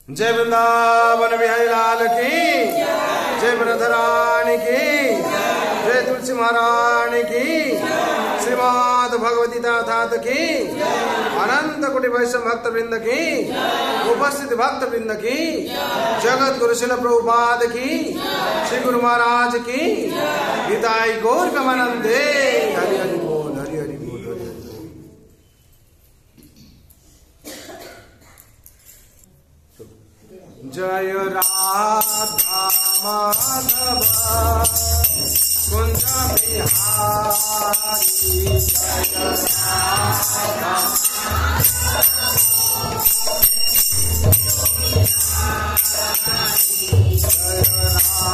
जय वृंदावन बिहारी लाल की, जय वृंदारानी की, जय तुलसी महारानी की, श्रीमद् भगवती तात की, अनंत कोटि वैष्णव भक्त वृंद की, उपस्थित भक्त वृंद की, जगत गुरु शिल प्रभुपाद की, श्री गुरु महाराज की, हिताई गौर कमानंदे। हरि हरि बोल, हरि हरि बोल, हरि हरि बोल। जय राधा माधव कुंज बिहारी, जय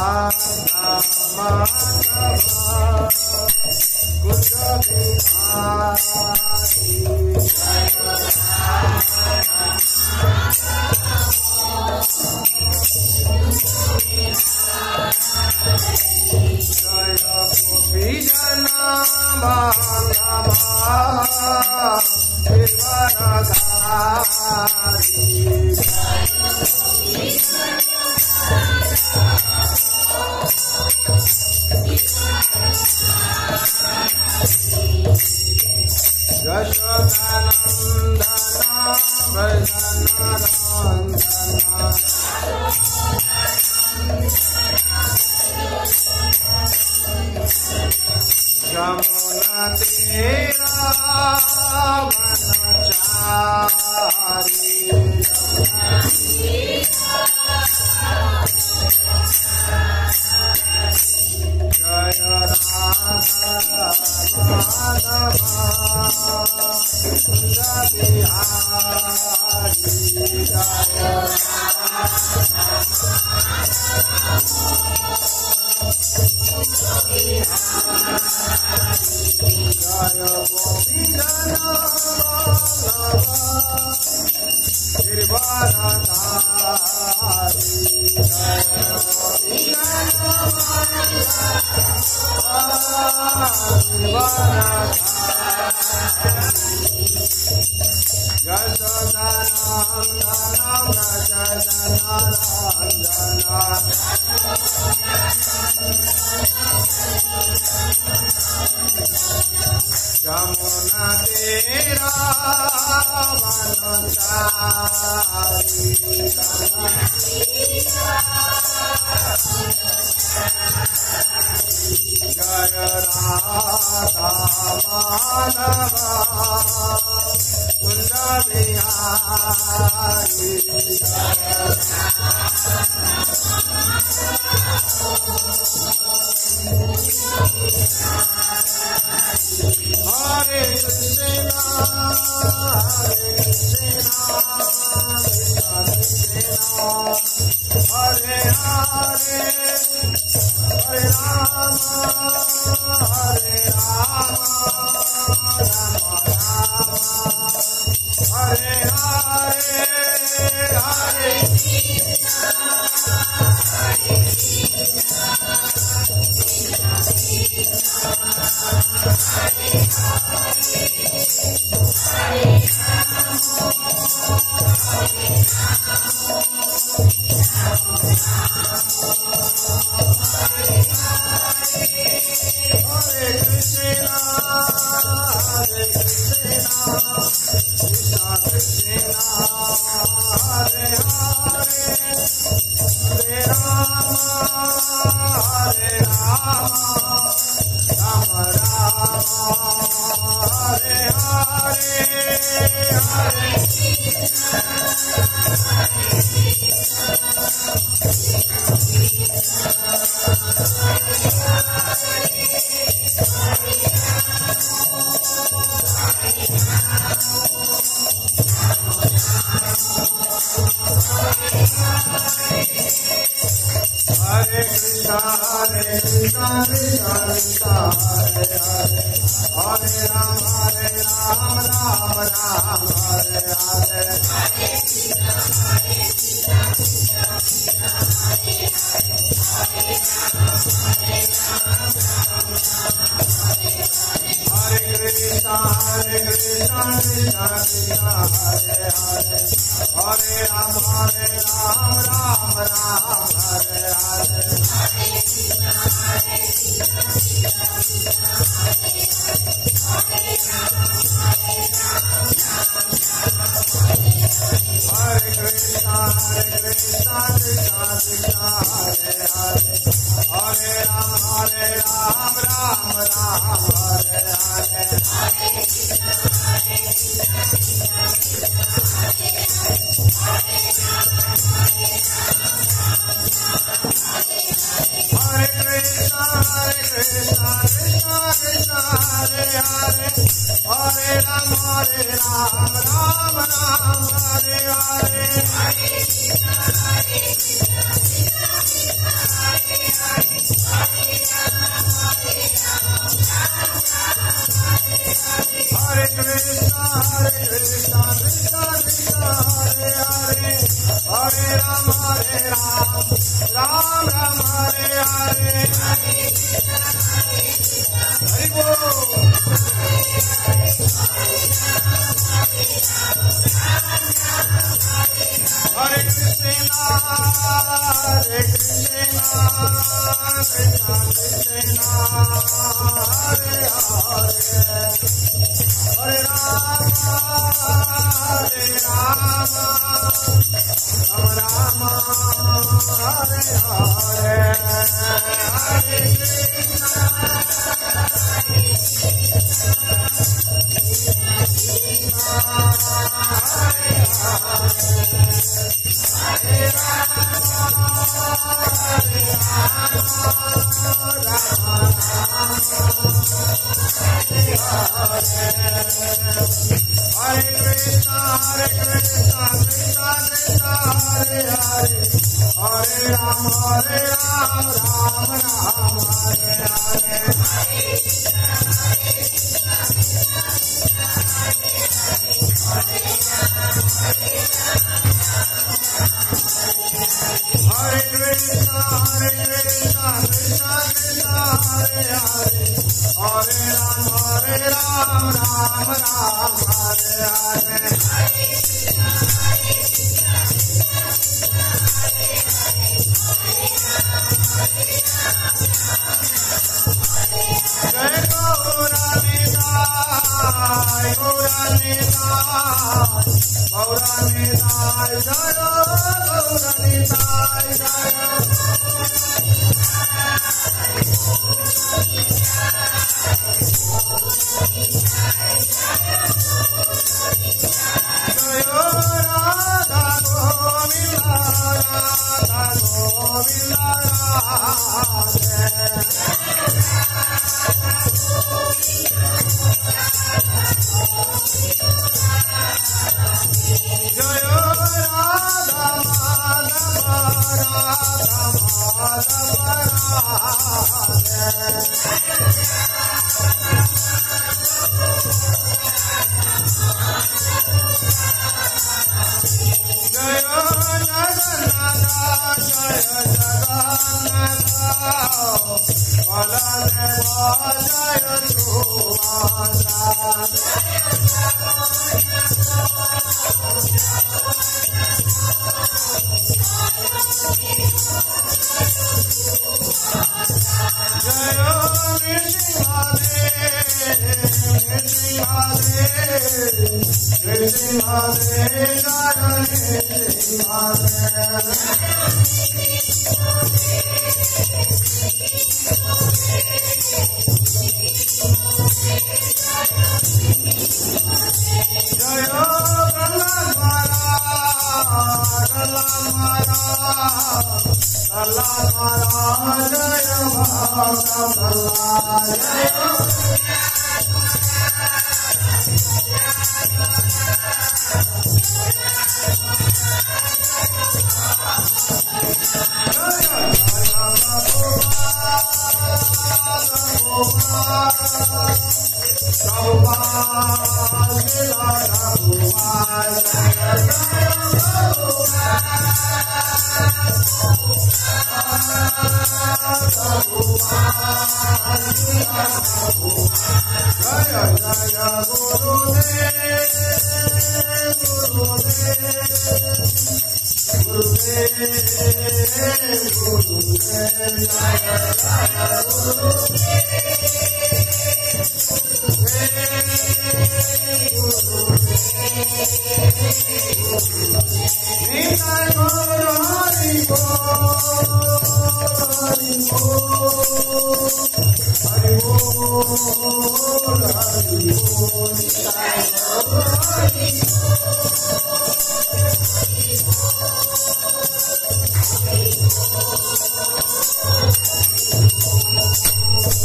राधा माधव कुंज बिहारी, जय गोपी जना यशोदानंदना भजनानंदना, यमुना तेरा वनचारी, जय राधा माधव कुंज बिहारी, जय गोपी जना गिरिवरधारी, जय गोपी जना यशोदानंदना व्रजनानंदना, यमुना तेरा वनचारी, जय राधा माधव कुंज बिहारी, हरे कृष्णा कृष्णा कृष्णा, हरे हरे हरे राम राम राम, हरे हरे हरे Hare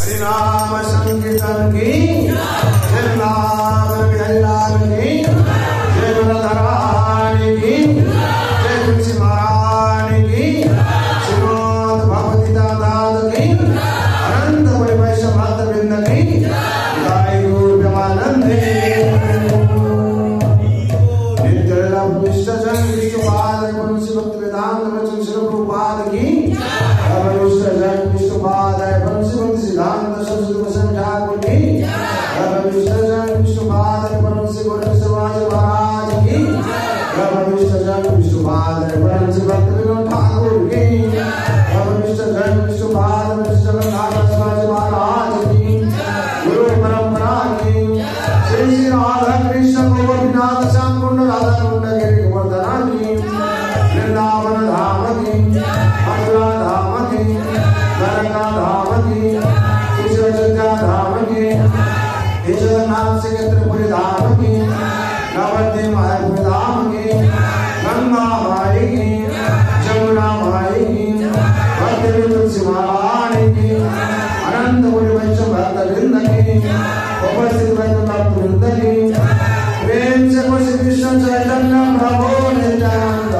हरिनाम संकीर्तन की जय नाम बिहारी लाल की जय रानी की जय तुलसी महारानी की श्रीमद भगवती दादा की अनंत वैश्य भक्त वृंद की जय गुरु प्रेमानंदे नित्य विश्व जन विष्णुपाद तुलसी भक्त वेदांत वचन श्री प्रभुपाद की विष्णुपाद सिद्धांत सरस्वती प्रसन्न ठाकुर की विष्णुजन विष्णुपाद परम श्री गोविंद महाराज की विष्णुजन विष्णुपाद परम श्री भक्त विनोद ठाकुर की विष्णुजन विष्णुपाद महाराज की गुरु परंपरा की श्री श्री राधा कृष्ण गोपीनाथ श्याम कुंड राधा कुंड गिरि गोवर्धना की वृंदावन धाम की मथुरा धाम की द्वारका धाम की अयोध्या धाम की जगन्नाथ से त्रिपुरी धाम की नवद्वीप मायापुर धाम की गंगा माई की जमुना माई की भक्ति तुलसी महारानी की अनंत कोटि वैष्णव भक्त वृंद की उपस्थित भक्त वृंद की प्रेम से खुशी कृष्ण चैतन्य प्रभु नित्यानंद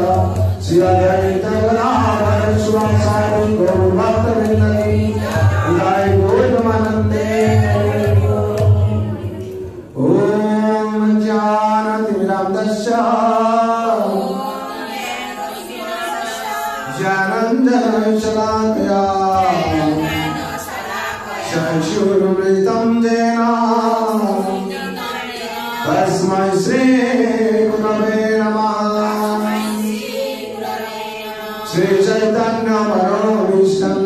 श्री अद्वैत गदाधर शिवासादि गौर भक्त वृंद की जय गोविंदानंदे। ओम ज्ञानतिमिरान्धस्य ज्ञानाञ्जनशलाकया चक्षुरुन्मिलितं येन तस्मै श्री गुरवे नमः। श्री चैतन्य मनोभीष्टं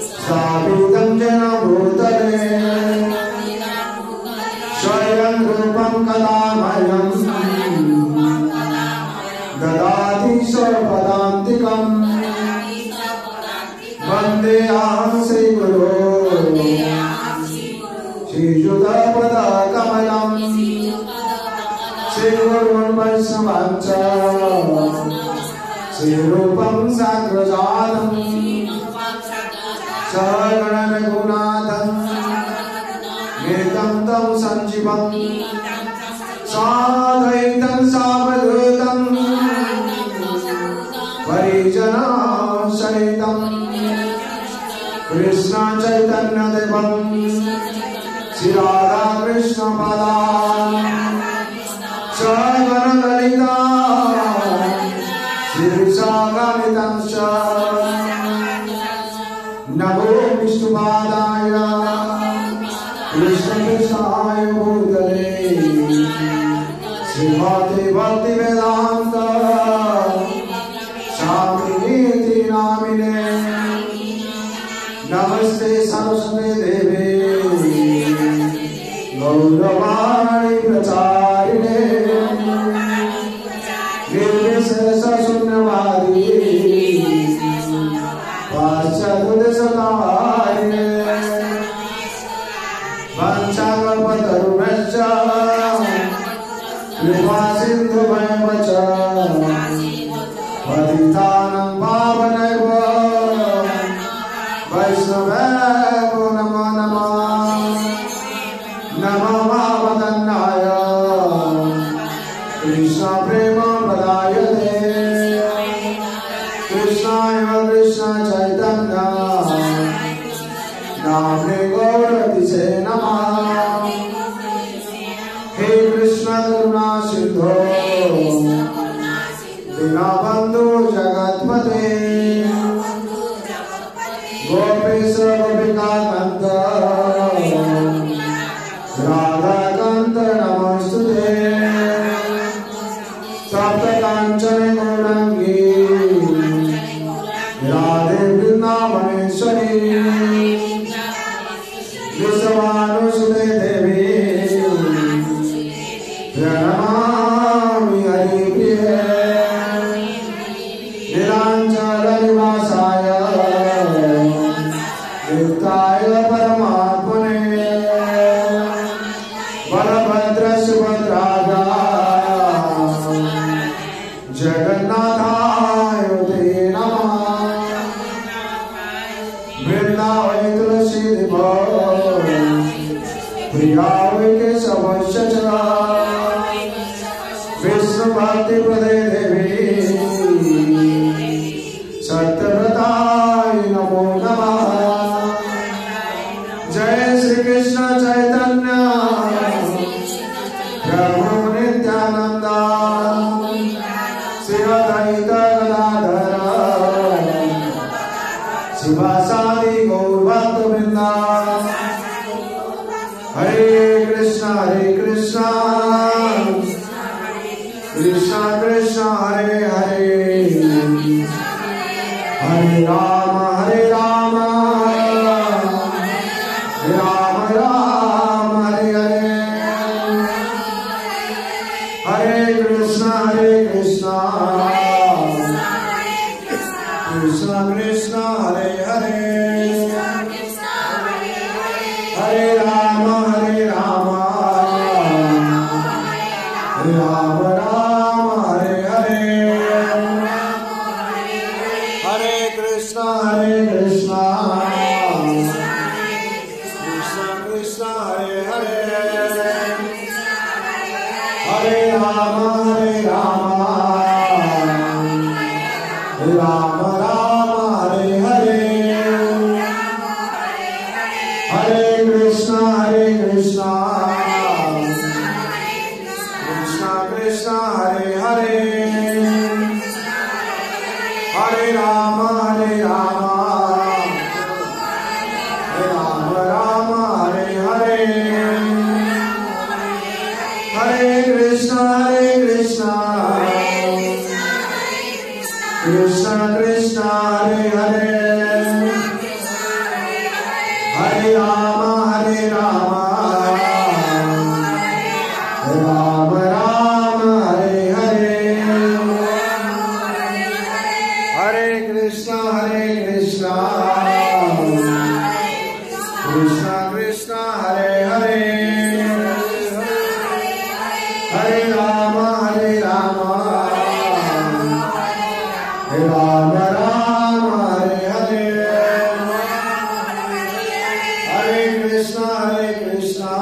स्थापितं येन भूतले स्वयं रूपं कदा मह्यं ददाति स्वपदान्तिकं वन्देऽहं श्रीगुरो श्रीयुतपदकमलं श्रीगुरून् वैष्णवांश्च श्रीरूपं साग्रजातं सगण रघुनाथं नितं तं संजीवं साद्वैतं सावधूतं परिजनसहितं कृष्ण चैतन्य देवं श्री राधा कृष्ण पादान् सगण ललिता श्री सागणितं नमो विष्णुपादाय कृष्ण कृष्णाय भूतले श्रीमते भक्ति वेदांत स्वामिनीति नामिने नमस्ते सरस्वती देवे गौरवाणी प्रचारिणे निर्विशेष शून्यवादी पाश्चात्य वंशाकल्पतरुभ्यश्च कृपा सिन्धुभ्येव च पतितानां पावनेभ्यो वैष्णवेभ्यो नमो नमः। नमो भावदन्नाय कृष्ण प्रेम प्रदायते कृष्णाय कृष्ण चैतन्य नाम्ने गौरतिसे नमः। हे कृष्ण करुणा सिंधो दीनबन्धु जगत्पते गोपेश गोपिकान्त राधाकान्त नमस्तुते सप्त काञ्चन जगन्नाथाय ते नमः वृंदावै तुलसी प्रियावै केशवस्य च विष्णु भक्ति प्रदे देवी सत्यव्रताय नमो नमः जय श्री कृष्ण चैतन्य प्रभु नित्यानंद श्री अद्वैत गदाधर शिवासादि गौर भक्त वृंद हरे कृष्णा कृष्णा कृष्णा हरे हरे हरे राम राम राम हरे हरे हरे कृष्णा कृष्णा कृष्णा हरे हरे हरे राम राम राम हरे हरे हरे कृष्णा कृष्णा कृष्णा हरे हरे हरे राम राम राम हरे हरे हरे कृष्णा कृष्णा कृष्णा हरे हरे हरे राम राम हरे हरे हरे कृष्णा कृष्णा कृष्णा हरे हरे हरे राम राम हरे हरे हरे कृष्णा कृष्णा कृष्णा हरे हरे हरे राम राम हरे हरे हरे कृष्णा कृष्णा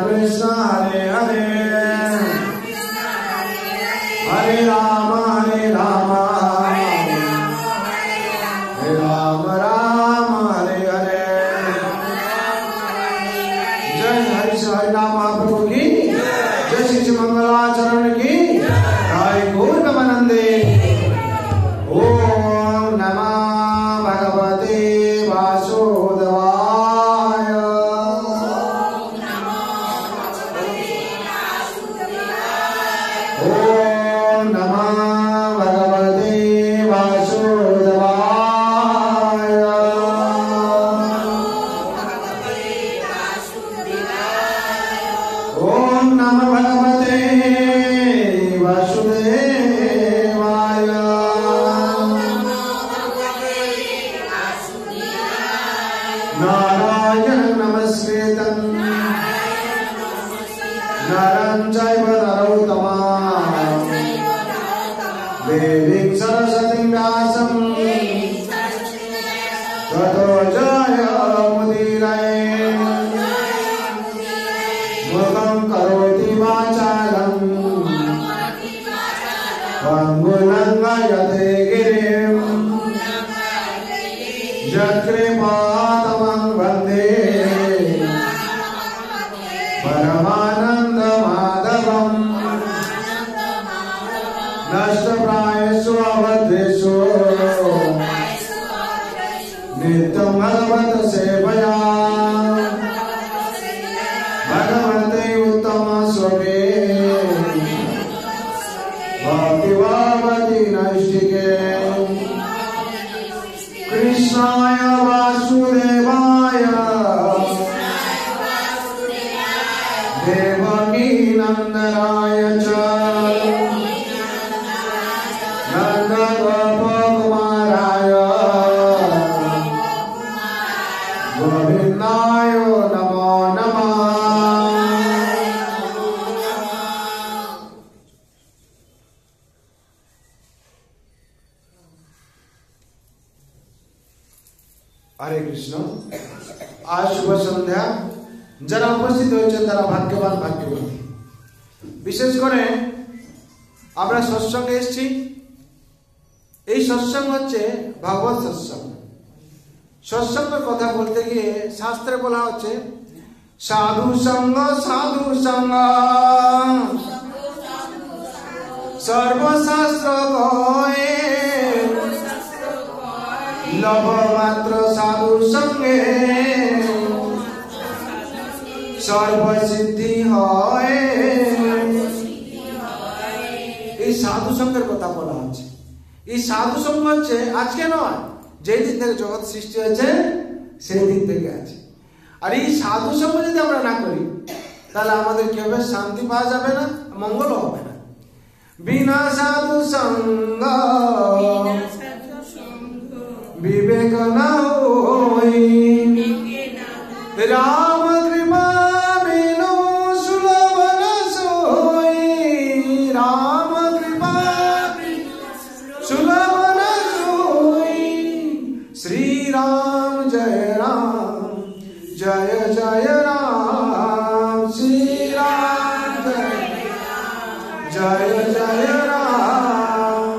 कृष्णा हरे हरे हरे राम राम हरे हरे जय हरि हरिनाम महाप्रभु की जय श्री मंगलाचरण की जय गौर नमानंदे ओम नमः भगवते वासुदेवाय ओम नमः भगवते वासुदेवाय ओम नमः भगवते वासुदेवाय नारायण नमस्कृतं नरं चैव नरोत्तमं देवीं सरस्वतीं व्यासं ततो जयमुदीरये मुखं करोति वाचालं पङ्गुलङ्घयते गिरिं यत्कृपातमं वन्दे परमानन्दमाधवम् नष्टप्रायेषु अवधेषु नित्यं भगवत सेवया भगवते उत्तम स्वके भक्तिभावति नैष्टिके कृष्णाय वासुदेवाय देवकी नन्दनाय च नन्दगोपकुमाराय गोविन्दाय नमो नमः হরে কৃষ্ণ। আজ শুভ সন্ধ্যা। যারা উপস্থিত হয়েছেন তারা ভাগ্যবান ভাগ্যবতী। বিশেষ করে আমরা সৎসঙ্গে এসেছি। এই সৎসঙ্গ হচ্ছে ভাগবত সৎসঙ্গ। সৎসঙ্গের কথা বলতে গিয়ে শাস্ত্রে বলা হচ্ছে সাধু সঙ্গ সাধু সঙ্গ সর্বশাস্ত্র কয়ে লভ মাত্র সাধু সঙ্গে সর্বসিদ্ধি হয়। এই সাধু সঙ্গের কথা বলা হচ্ছে। এই সাধু সঙ্গ হচ্ছে আজকে নয়, যেই দিন থেকে জগৎ সৃষ্টি হয়েছে সেই দিন থেকে আছে। আর এই সাধু সঙ্গ যদি আমরা না করি তাহলে আমাদের কি হবে? শান্তি পাওয়া যাবে না, মঙ্গল হবে না। বিনা সাধু সঙ্গ বিবেক না হই, রাম কৃপা বিনু সুলভ না সোই, রাম কৃপা সুলভ না সোই। শ্রী রাম জয় রাম জয় জয় রাম, শ্রী রাম জয় জয় রাম,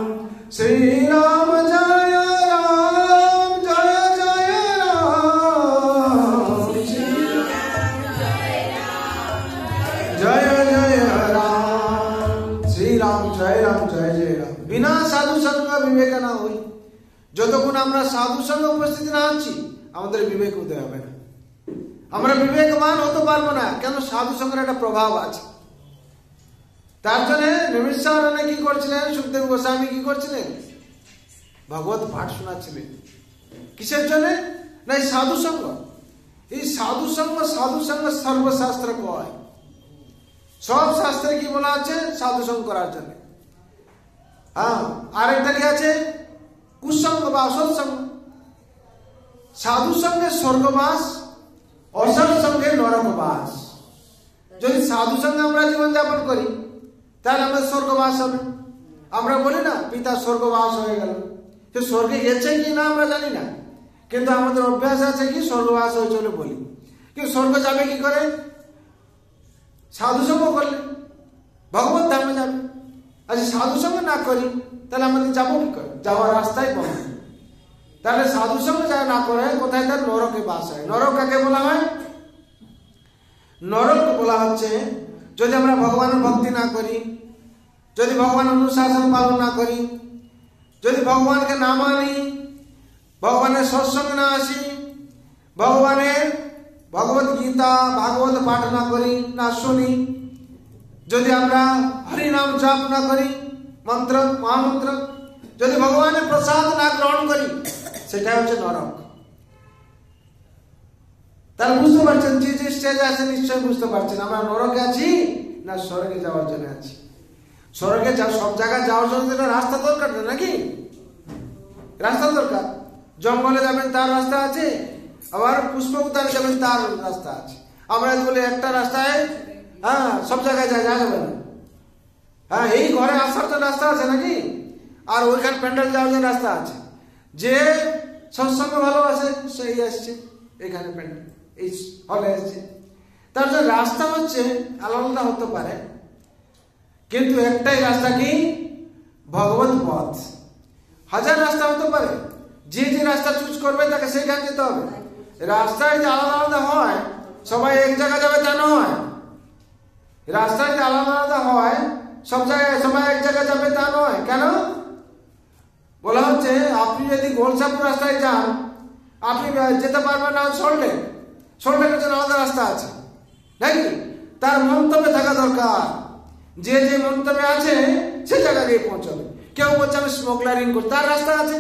শ্রী রাম জয় রাম জয় জয় রাম, জয় জয় রাম, শ্রী রাম জয় রাম জয় জয় রাম। বিনা সাধু সঙ্গ বিবেক না হই। যতক্ষণ আমরা সাধু সঙ্গে উপস্থিত না আছি আমাদের বিবেক উদয় হবে না, আমরা বিবেকবান হতে পারবো না। কেন? সাধু সঙ্গের একটা প্রভাব আছে। তার জন্য নিমিষারণ্যে কি করছিলেন? সুখদেব গোস্বামী কি করছিলেন? ভগবত পাঠ শোনাচ্ছিলেন। কিসের জন্য? না, এই সাধু সঙ্গ। এই সাধু সঙ্গ সর্বশাস্ত্র কয়। সব শাস্ত্রে কি বলা আছে? সাধু সঙ্গ করার জন্য। হ্যাঁ, আরেকটা কি আছে? কুসঙ্গ বা অসৎ সঙ্গ। সাধু সঙ্গে স্বর্গবাস, অসৎ সঙ্গে নরকবাস। যদি সাধু সঙ্গে আমরা জীবনযাপন করি তাহলে আমাদের স্বর্গবাস হবে। আমরা বলি না পিতা স্বর্গবাস হয়ে গেল, সে স্বর্গে গেছে কি না আমরা জানি না, কিন্তু আমাদের অভ্যাস আছে কি স্বর্গবাস হয়ে চলে বলি। কিন্তু স্বর্গ যাবে কি করে? সাধু সঙ্গ করলে ভগবত ধামে যাবে। আচ্ছা, সাধু সঙ্গ না করি তাহলে আমাদের যাবো কি করে? যাওয়ার রাস্তায় বন্ধ। তাহলে সাধু সঙ্গ যারা না করে কোথায় তার নরকে বাস হয়। নরক কাকে বলা হয়? নরক বলা হচ্ছে যদি আমরা ভগবানের ভক্তি না করি, যদি ভগবানের অনুশাসন পালন না করি, যদি ভগবানকে না মানি, ভগবানের সৎসঙ্গে না আসি, ভগবানের ভগবত গীতা ভাগবত পাঠ না করি, না শুনি, যদি আমরা হরিনাম জপ না করি, মন্ত্র মহামন্ত্র, যদি ভগবানের প্রসাদ না গ্রহণ করি, সেটাই হচ্ছে নরক। তাহলে বুঝতে পারছেন, যে যে স্টেজে আছে নিশ্চয়ই বুঝতে পারছেন আমরা নরকে আছি না স্বর্গে যাওয়ার জন্য আছি। স্বর্গে সব জায়গায় যাওয়ার জন্য রাস্তা দরকার না, নাকি? রাস্তা দরকার। জঙ্গলে যাবেন তার রাস্তা আছে, আবার পুষ্প উদ্যানে যাবেন তার রাস্তা আছে। আমরা বলে একটা রাস্তায় হ্যাঁ সব জায়গায় যাবে না। হ্যাঁ, এই ঘরে আসার তো রাস্তা আছে নাকি, আর ওইখানে প্যান্ডেল যাওয়ার জন্য রাস্তা আছে। যে সৎসঙ্গ ভালোবাসে সেই আসছে এখানে প্যান্ডেল, এই হলে আসছে। তার জন্য রাস্তা হচ্ছে আলাদা হতে পারে, কিন্তু একটাই রাস্তা কি? ভগবত পথ। হাজার রাস্তা হতে পারে, যে যে রাস্তা চুজ করবে তাকে সেইখানে যেতে হবে। রাস্তা যদি আলাদা আলাদা হয় সবাই এক জায়গায় যাবে তা নয়। রাস্তা যদি আলাদা আলাদা হয় সব জায়গায় সবাই এক জায়গায় যাবে তা নয়। কেন? বলা হচ্ছে আপনি যদি গোলসাপুর রাস্তায় যান আপনি যেতে পারবেন না সল্টলেক। সল্টলেকের জন্য আলাদা রাস্তা আছে নাকি? তার মন্তব্যে থাকা দরকার, যে যে মন্তব্যে আছে সে জায়গায় গিয়ে পৌঁছাবে। কেউ বলছে আমি স্মগলারিং করি, তার রাস্তা আছে,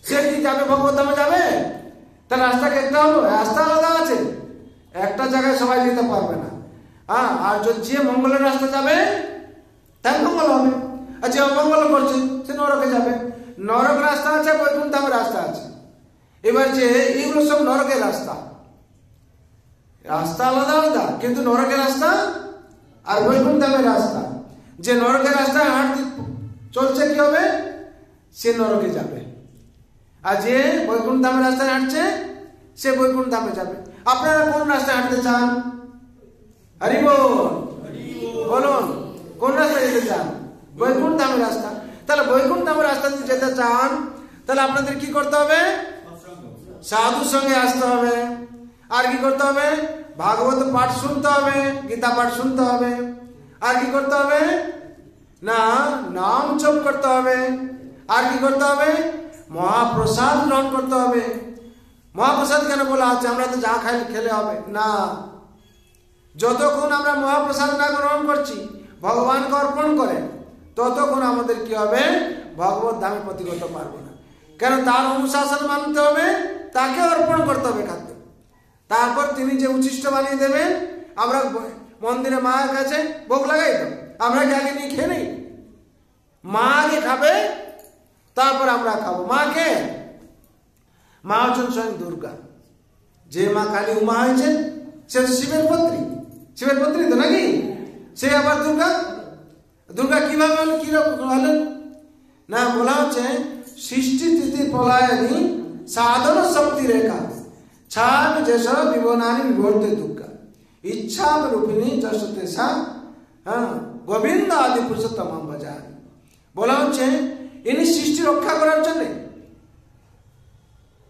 সে কি যাবে ভগবত ধামে যাবে? তার রাস্তা একটা হলো, রাস্তা আলাদা আছে, একটা জায়গায় সবাই যেতে পারবে না। হ্যাঁ, আর যে মঙ্গলের রাস্তা যাবে তার মঙ্গল হবে, আর যে অমঙ্গল করছে সে নরকে যাবে। নরক রাস্তা আছে, বৈকুণ্ঠ ধামের রাস্তা আছে। এবার যে এইগুলো সব নরকের রাস্তা, রাস্তা আলাদা আলাদা, কিন্তু নরকের রাস্তা আর বৈকুণ্ঠ ধামের রাস্তা। যে নরকের রাস্তায় হাঁটতে চলছে কি হবে? সে নরকে যাবে। আর যে বৈকুণ্ঠ ধামের রাস্তায় হাঁটছে সে বৈকুণ্ঠ ধামে যাবে। আপনারা কোন রাস্তায় হাঁটতে চান? হরি বল, বলুন কোন রাস্তায় যেতে চান? বৈকুণ্ঠ ধামের রাস্তা। তাহলে বৈকুণ্ঠ ধামের রাস্তা যদি যেতে চান তাহলে আপনাদের কি করতে হবে? সাধুর সঙ্গে আসতে হবে। আর কি করতে হবে? ভাগবত পাঠ শুনতে হবে, গীতা পাঠ শুনতে হবে। আর কি করতে হবে? না নাম জপ করতে হবে। আর কি করতে হবে? মহাপ্রসাদ গ্রহণ করতে হবে। মহাপ্রসাদ কেন বলা আছে? আমরা তো যা খাই খেলে হবে না। যতক্ষণ আমরা মহাপ্রসাদ না গ্রহণ করছি, ভগবানকে অর্পণ করে, ততক্ষণ আমাদের কি হবে? ভগবত ধামে পতি করতে পারবো না। কেন? তার অনুশাসন মানতে হবে, তাকে অর্পণ করতে হবে খাদ্য। তারপর তিনি যে উচ্ছিষ্ট বানিয়ে দেবেন, আমরা মন্দিরে মায়ের কাছে ভোগ লাগাই তো, আমরা কি আগে নিয়ে খেয়ে নেই? মা আগে খাবে, তারপর আমরা খাবো। মাকে, মা হচ্ছেন স্বয়ং দুর্গা। যে মা কালী উমা হয়েছেন সে শিবের পত্নী। শিবের পত্নী তো নাকি? সে আবার দুর্গা। দুর্গা কিভাবে হলেন, কিরকম হলেন? না বলা হচ্ছে সৃষ্টি তিথি প্রলয়ানি সাধন শক্তি রেখা ছাপ যেসব বিবনানি বিবর্তে দুর্গা ইচ্ছা রূপিণী যশতে সা গোবিন্দ আদি পুরুষোত্তম বাজার। বলা হচ্ছে ইনি সৃষ্টি রক্ষা করার জন্য,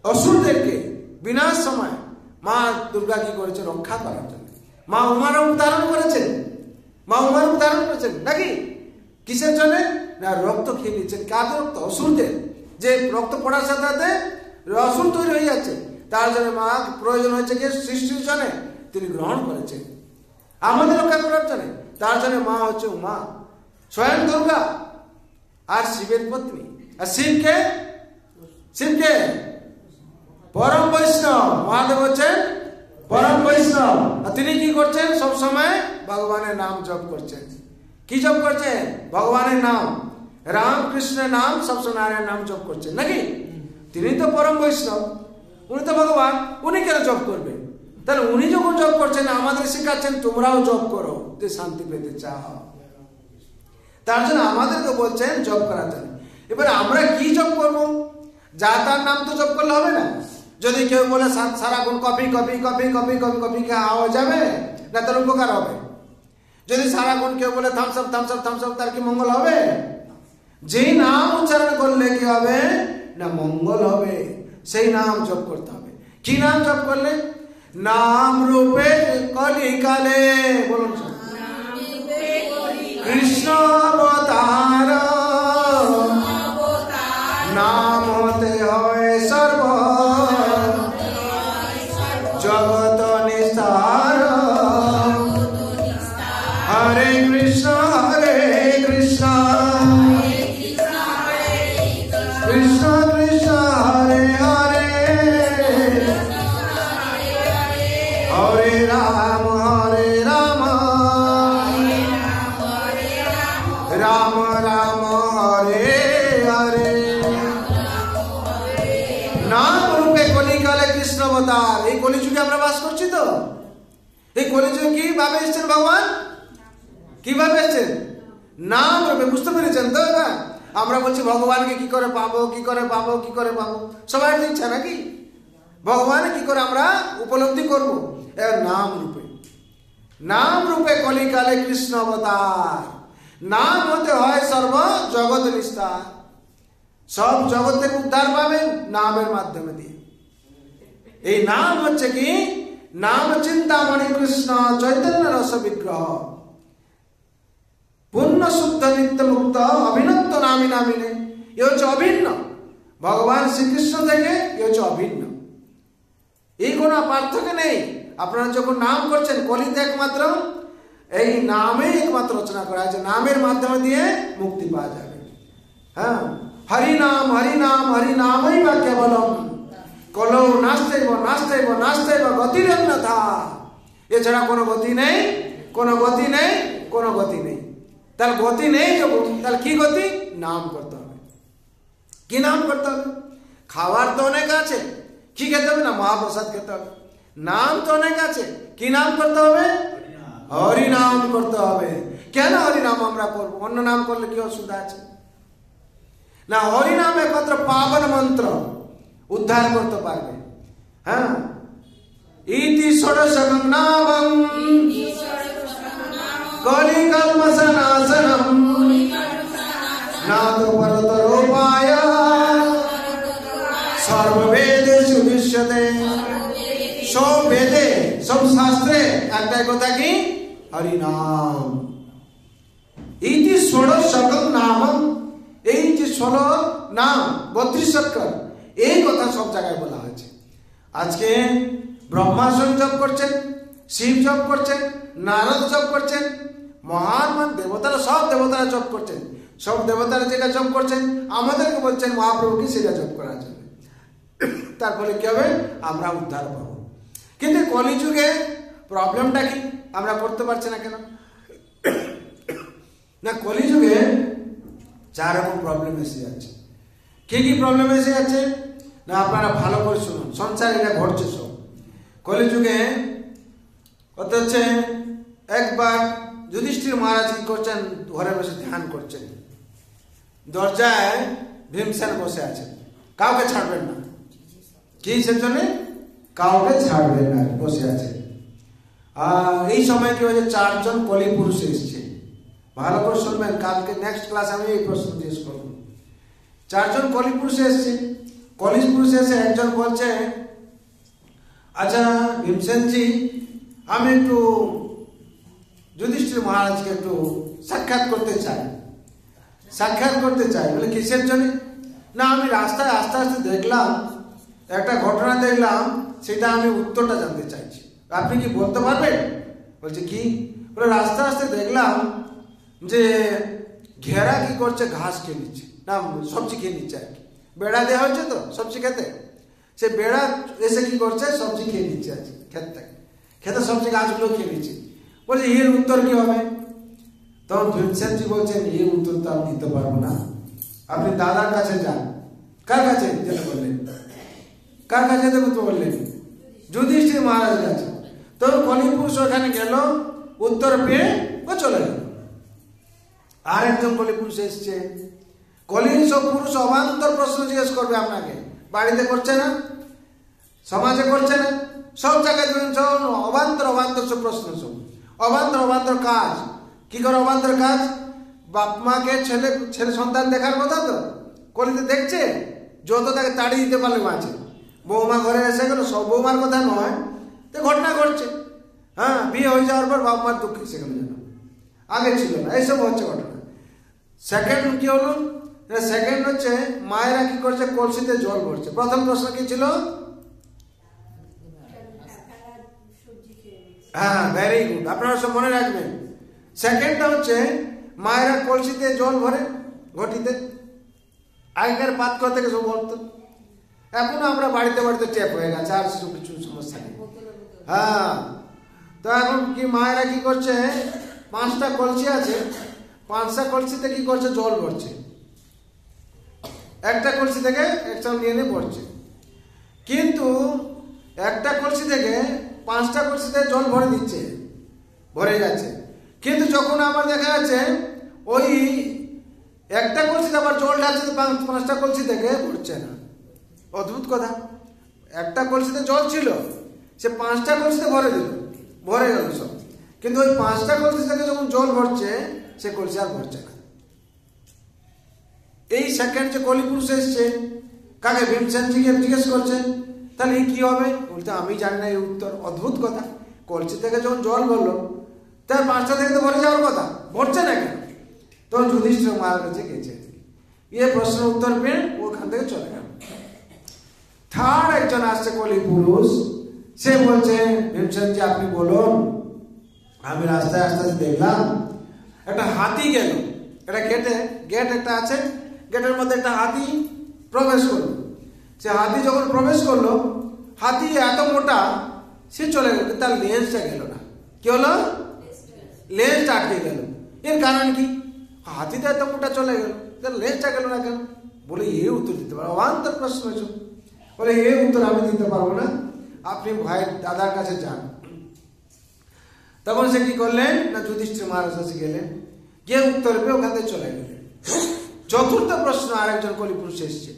অসুরদেরকে বিনাশ সময় মা দুর্গা কি করেছে? রক্ষা করার জন্য মা উমার উদাহরণ করেছেন। মা উমার উদাহরণ করেছেন নাকি? কিসের জন্য? না রক্ত খেয়ে নিচ্ছেন। কাদের রক্ত? অসুরদের। যে রক্ত পড়ার সাথে সাথে অসুর তৈরি হয়ে যাচ্ছে, তার জন্য মা প্রয়োজন হয়েছে কি? সৃষ্টির জন্য তিনি গ্রহণ করেছেন আমাদের রক্ষা করার জন্য। তার জন্য মা হচ্ছে উমা, স্বয়ং দুর্গা আর শিবের পত্নী। আর শিবকে, শিবকে পরম বৈষ্ণব। মহাদেব হচ্ছেন পরম বৈষ্ণব। আর তিনি কি করছেন? সব সময় ভগবানের নাম জপ করছেন। কি জপ করছেন? ভগবানের নাম, রাম কৃষ্ণের নাম, সবসময় নারায়ণ নাম জপ করছেন নাকি? তিনি তো পরম বৈষ্ণব, উনি তো ভগবান, উনি কেন জপ করবেন? তাহলে উনি যখন জপ করছেন আমাদের শেখাচ্ছেন তোমরাও জপ করো যে শান্তি পেতে চাও। তার জন্য আমাদেরকে বলছেন জপ করার জন্য। এবার আমরা কি জপ করবো? যা তার নাম তো জপ করলে হবে না। যদি কেউ বলে সারাক্ষণ copy copy copy copy copy copy খাওয়া যাবে না, তার উপকার হবে। যদি সারাক্ষণ কেউ বলে Thums Up Thums Up Thums Up, তার কি মঙ্গল হবে? যেই নাম উচ্চারণ করলে কি হবে? না মঙ্গল হবে। সেই নাম জপ করতে হবে। কি নাম জপ করলে? নাম রূপে কলিকালে, বলুন কৃষ্ণ অবতার, নাম হতে হয় সর্ব জগত নিস্তার। হরে কৃষ্ণ কৃষ্ণ কৃষ্ণ হরে হরে, হরে রাম রাম রাম হরে হরে। নাম রূপে কলিকালে কৃষ্ণ অবতার। এই কলিযুগে আমরা বাস করছি তো। এই কলিযুগে কিভাবে এসছেন ভগবান? কিভাবে এসছেন? নাম রূপে। বুঝতে পেরেছেন তো? এবার আমরা বলছি ভগবানকে কি করে পাবো, কি করে পাবো, কি করে পাবো, সবাই ইচ্ছা নাকি? ভগবান কি করে আমরা উপলব্ধি করবো? নাম রূপে। নাম রূপে কলিকালে কৃষ্ণ অবতার। নাম হতে হয় সর্ব জগৎ নিস্তার। সব জগৎ থেকে উদ্ধার পাবেন নামের মাধ্যমে দিয়ে। এই নাম হচ্ছে কি? নাম চিন্তামণি কৃষ্ণ চৈতন্য রস বিগ্রহ, পূর্ণ শুদ্ধ নিত্য মুক্ত অভিনত্ব নামি নামিনে। এ হচ্ছে অভিন্ন। ভগবান শ্রীকৃষ্ণ থেকে এ হচ্ছে অভিন্ন। এই কোনো পার্থক্য নেই। আপনারা যখন নাম করছেন, কলিতে একমাত্র এই নামে একমাত্র রচনা করা হয়েছে। নামের মাধ্যমে দিয়ে মুক্তি পাওয়া যাবে। হ্যাঁ, হরিনাম হরিনাম হরিনামই বা কেবলম কলৌ নাস্তেব নাস্তেব নাস্তেব গতিরন্যথা। এছাড়া কোনো গতি নেই, কোনো গতি নেই, কোনো গতি নেই। তার গতি নেই যখন, তাহলে কি গতি? নাম করতে হবে। কি নাম করতে হবে? খাবার তো অনেক আছে, কি খেতে হবে? না মহাপ্রসাদ খেতে হবে। নাম তো অনেক আছে, কি নাম করতে হবে? হরিনাম করতে হবে। কেন হরিনাম আমরা করবো? অন্য নাম করলে কি অসুবিধা আছে? না, হরিনাম একমাত্র পাবন মন্ত্র। উদ্ধার করতে পারবে। হ্যাঁ, ইতি ষোড়শকং নামং কলিকল্পসনাশনম নাতো পরতরোপায় সর্ববেদেষু দৃশ্যতে। সব বেদে, সব শাস্ত্রে একটাই কথা কি? হরিনাম। ইতি ষোড়শকং নামং, এই যে 16 নাম 32 অক্ষর, এই কথা সব জায়গায় বলা হয়েছে। আজকে ব্রহ্মা স্বয়ং জপ করছেন, শিব জপ করছেন, নারদ জপ করছেন, মহান মহান দেবতারা, সব দেবতারা জপ করছেন। সব দেবতারা যেটা জপ করছেন আমাদেরকে বলছেন মহাপ্রভুকে সেটা জপ করার জন্য। তার ফলে কি হবে? আমরা উদ্ধার পাবো। কিন্তু কলিযুগে প্রবলেমটা কি? আমরা করতে পারছি না কেন? না, কলিযুগে 4 রকম প্রবলেম এসে যাচ্ছে। কি কি প্রবলেম এসে যাচ্ছে? না, আপনারা ভালো করে শুনুন, সংসার এটা ঘটছে সব কলিযুগে। হচ্ছে একবার যুধিষ্ঠির মহারাজ কি করছেন? ঘরে বসে ধ্যান করছেন। দরজায় ভীমসেন বসে আছেন, কাউকে ছাড়বেন না। কিসের জন্য? কাউকে ছাড়বেন না, বসে আছে। আর এই সময় কি হয়েছে? 4 জন কলি পুরুষ এসছে। ভালো করে শুনবেন, কালকে নেক্সট ক্লাস আমি এই প্রশ্ন জিজ্ঞেস করব। 4 জন কলি পুরুষ এসছে। কলি পুরুষ এসে একজন বলছে, আচ্ছা ভীমসেনজি, আমি একটু যুধিষ্ঠির মহারাজকে একটু সাক্ষাৎ করতে চাই। সাক্ষাৎ করতে চাই বলে কিসের জন্য? না, আমি রাস্তায় আস্তে আস্তে দেখলাম, একটা ঘটনা দেখলাম, সেটা আমি উত্তরটা জানতে চাইছি। আপনি কি বলতে পারবেন? বলছে কি? বলে রাস্তা আস্তে দেখলাম যে ঘেরা কি করছে, ঘাস খেয়ে নিচ্ছে, না সবজি খেয়ে নিচ্ছে আর কি। বেড়া দেওয়া হচ্ছে তো সবজি খেতে, সে বেড়া এসে কি করছে? সবজি খেয়ে নিচ্ছে আজ ক্ষেত থেকে, খেতে সবজি গাছগুলো খেয়ে নিচ্ছে। বলছে এর উত্তর কি হবে? তখন ভীমসেনজি বলছেন, এই উত্তর তো আমি দিতে পারবো না, আপনি দাদার কাছে যান। কার কাছে যেতে বললেন? কার কাছে যেতে বললেন? যুধিষ্ঠির মহারাজ কাছে। তখন কলি পুরুষ ওখানে গেল, উত্তর পেয়ে ও চলে গেল। আর একজন কলি পুরুষ এসছে। কলির সব পুরুষ অবান্তর প্রশ্ন জিজ্ঞেস করবে আপনাকে। বাড়িতে করছে না, সমাজে করছে না, সব জায়গায় সব অবান্তর অবান্তর সব প্রশ্ন, সব অবান্তর অবান্তর কাজ। কি করে অবান্তর কাজ? বাপ মাকে ছেলে ছেলে সন্তান দেখার কথা তো কলিতে দেখছে, যত তাকে তাড়িয়ে দিতে পারলে বাঁচে। বৌমা ঘরে এসে গেল, সব বৌমার কথা নয়, তো ঘটনা ঘটছে। হ্যাঁ, বিয়ে হয়ে যাওয়ার পর বাপ মার দুঃখ সেখানে যেন আগে ছিল না, এইসব হচ্ছে ঘটনা। সেকেন্ড কি হলো? সেকেন্ড হচ্ছে মায়েরা কি করছে? কলসিতে জল ভরছে। প্রথম প্রশ্ন কি ছিল? হ্যাঁ, ভেরি গুড, আপনারা সব মনে রাখবেন। সেকেন্ডটা হচ্ছে মায়েরা কলসিতে জল ভরে, ঘটিতে। আগেকার পাত্র থেকে সব ভরত, এখন আমরা বাড়িতে বাড়িতে ট্যাপ হয়ে গেছে, আর কিছু সমস্যা নেই। হ্যাঁ, তো এখন কি মায়েরা কি করছে? 5টা কলসি আছে, 5টা কলসিতে কি করছে? জল ভরছে। একটা কলসি থেকে একটা নিয়ে নিয়ে পড়ছে। কিন্তু একটা কলসি থেকে 5টা কলসিতে জল ভরে দিচ্ছে, ভরে যাচ্ছে। কিন্তু যখন আমার দেখা যাচ্ছে ওই একটা কলসিতে আবার জল ঢালছে, 5টা কলসি থেকে ভরছে না। অদ্ভুত কথা, একটা কলসিতে জল ছিল, সে 5টা কলসিতে ভরে দিল, ভরে গেল সব। কিন্তু ওই 5টা কলসি থেকে যখন জল ভরছে, সে কলসি আর ভরছে না। এই সেকেন্ড যে কলি পুরুষ এসছে, কাকে? ভীমসেনজিকে জিজ্ঞেস করছেন, তাহলে কি হবে? বলতে আমি জানি না এই উত্তর। অদ্ভুত কথা, কলসি থেকে যখন জল ভরলো, তার 5টা থেকে তো ভরে যাওয়ার কথা, ভরছে না কেন? তখন যুধিষ্ঠির মহারাজ কাছে গেছে, এই প্রশ্নের উত্তর পেয়ে ওখান থেকে চলে গেল। থার্ড একজন আসছে কলি পুরুষ, সে বলছে, ভীমসেনজি আপনি বলুন। আমি রাস্তায় আস্তে আস্তে দেখলাম একটা হাতি গেল, একটা গেট একটা আছে, গেটের মধ্যে একটা হাতি প্রবেশ করলো। সে হাতি যখন প্রবেশ করলো, হাতি এত মোটা, সে চলে গেল, তার লেন্সটা গেল না। কি হলো? লেন্সটা আটকে গেল। এর কারণ কি? হাতিটা এত মোটা চলে গেল, তার লেন্সটা গেল না কেন? বলে এই উত্তর দিতে পারো, অবান্তর প্রশ্ন হয়েছে। বলে এই উত্তর আমি দিতে পারবো না, আপনি ভাইয়ের দাদার কাছে যান। তখন সে কি করলেন? না যুধিষ্ঠির মহারাজ কাছে গেলেন, গিয়ে উত্তর পেয়ে ওখান থেকে চলে গেলেন। চতুর্থ প্রশ্ন আরেকজন কলি পুরুষ এসছে।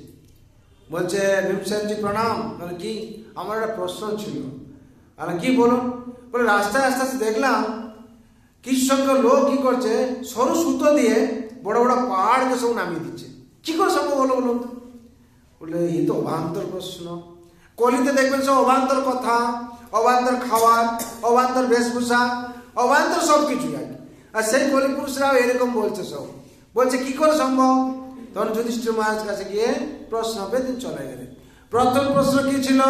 বলছে ভীমসেনজি প্রণাম। বলে কি? আমার একটা প্রশ্ন ছিল। আর কি বলুন? বলে রাস্তায় আস্তে আস্তে দেখলাম কিছু সংখ্যক লোক কি করছে, সরু সুতো দিয়ে বড় বড় পাহাড়কে সব নামিয়ে দিচ্ছে। কি করে সম্ভব হলো বলুন তো? বলে এই তো অবান্তর প্রশ্ন। কলিতে দেখবেন সব অবান্তর কথা, অবান্তর খাবার, অবান্তর বেশভূষা, অবান্তর সব কিছু আর কি। আর সেই কলি পুরুষরাও এরকম বলছে সব। বলছে কি করে সম্ভব? তখন যুধিষ্ঠির মহারাজ কাছে গিয়ে প্রশ্ন বেদিন চলে গেলেন। প্রথম প্রশ্ন কি ছিল?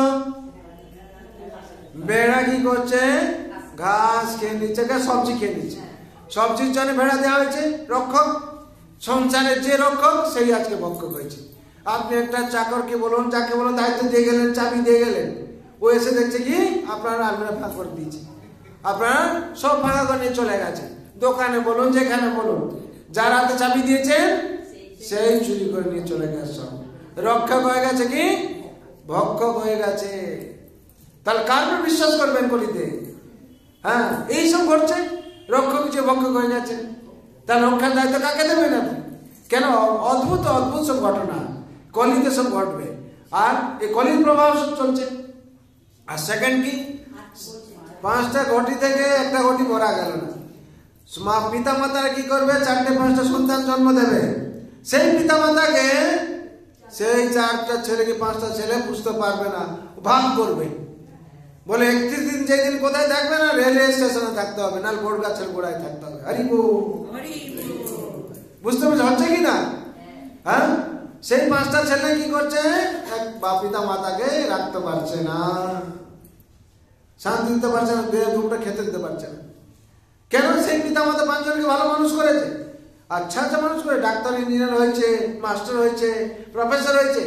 ভেড়া কি করছে? ঘাস খেয়ে নিচ্ছে, সবজি খেয়ে নিচ্ছে। সবজির জন্য ভেড়া দেওয়া হয়েছে রক্ষক। সংসারের যে রক্ষক সেই আজকে ভক্ষক হয়েছে। আপনি একটা চাকরকে বলুন, যাকে বলুন দায়িত্ব দিয়ে গেলেন, চাবি দিয়ে গেলেন, ও এসে দেখছে কি আপনার আলমিরা ফাঁকা করে দিয়েছে, আপনার সব ফাঁকা করে নিয়ে চলে গেছে। দোকানে বলুন, যেখানে বলুন, যার হাতে চাবি দিয়েছেন সেই চুরি করে নিয়ে চলে গেছে। সব রক্ষক হয়ে গেছে কি ভক্ষক হয়ে গেছে। তাহলে কার উপর বিশ্বাস করবেন কলিতে? হ্যাঁ, এইসব ঘটছে। রক্ষক যে ভক্ষক হয়ে যাচ্ছে, তার রক্ষার দায়িত্ব কাকে দেবেন আপনি? কেন? অদ্ভুত অদ্ভুত সব ঘটনা কলিতে সব ঘটবে। আর এই কলির প্রভাব সব চলছে। আর সেকেন্ড কি, 5টা ঘটি থেকে একটা ঘটি ভরা গেল না। পিতা মাতারা কি করবে? 4টে 5টা সন্তান জন্ম দেবে। সেই পিতা মাতাকে সেই 4টা ছেলেকে 5টা ছেলে বুঝতে পারবে না, ভাগ করবে। বলে 31 দিন যেদিন কোথায় থাকবে না, রেলওয়ে স্টেশনে থাকতে হবে, না বড় গাছের গোড়ায় থাকতে হবে। বুঝতে পারছি হচ্ছে কি না? হ্যাঁ, সেই 5টা ছেলে কি করছে? এক পিতা মাতাকে রাখতে পারছে না, শান্তি দিতে পারছে না, দুপুরটা খেতে দিতে পারছে না। কেন? সেই পিতা মাতা 5 জনকে ভালো মানুষ করেছে, আচ্ছা আচ্ছা মানুষ করে, ডাক্তার, ইঞ্জিনিয়ার হয়েছে, মাস্টার হয়েছে, প্রফেসর হয়েছে।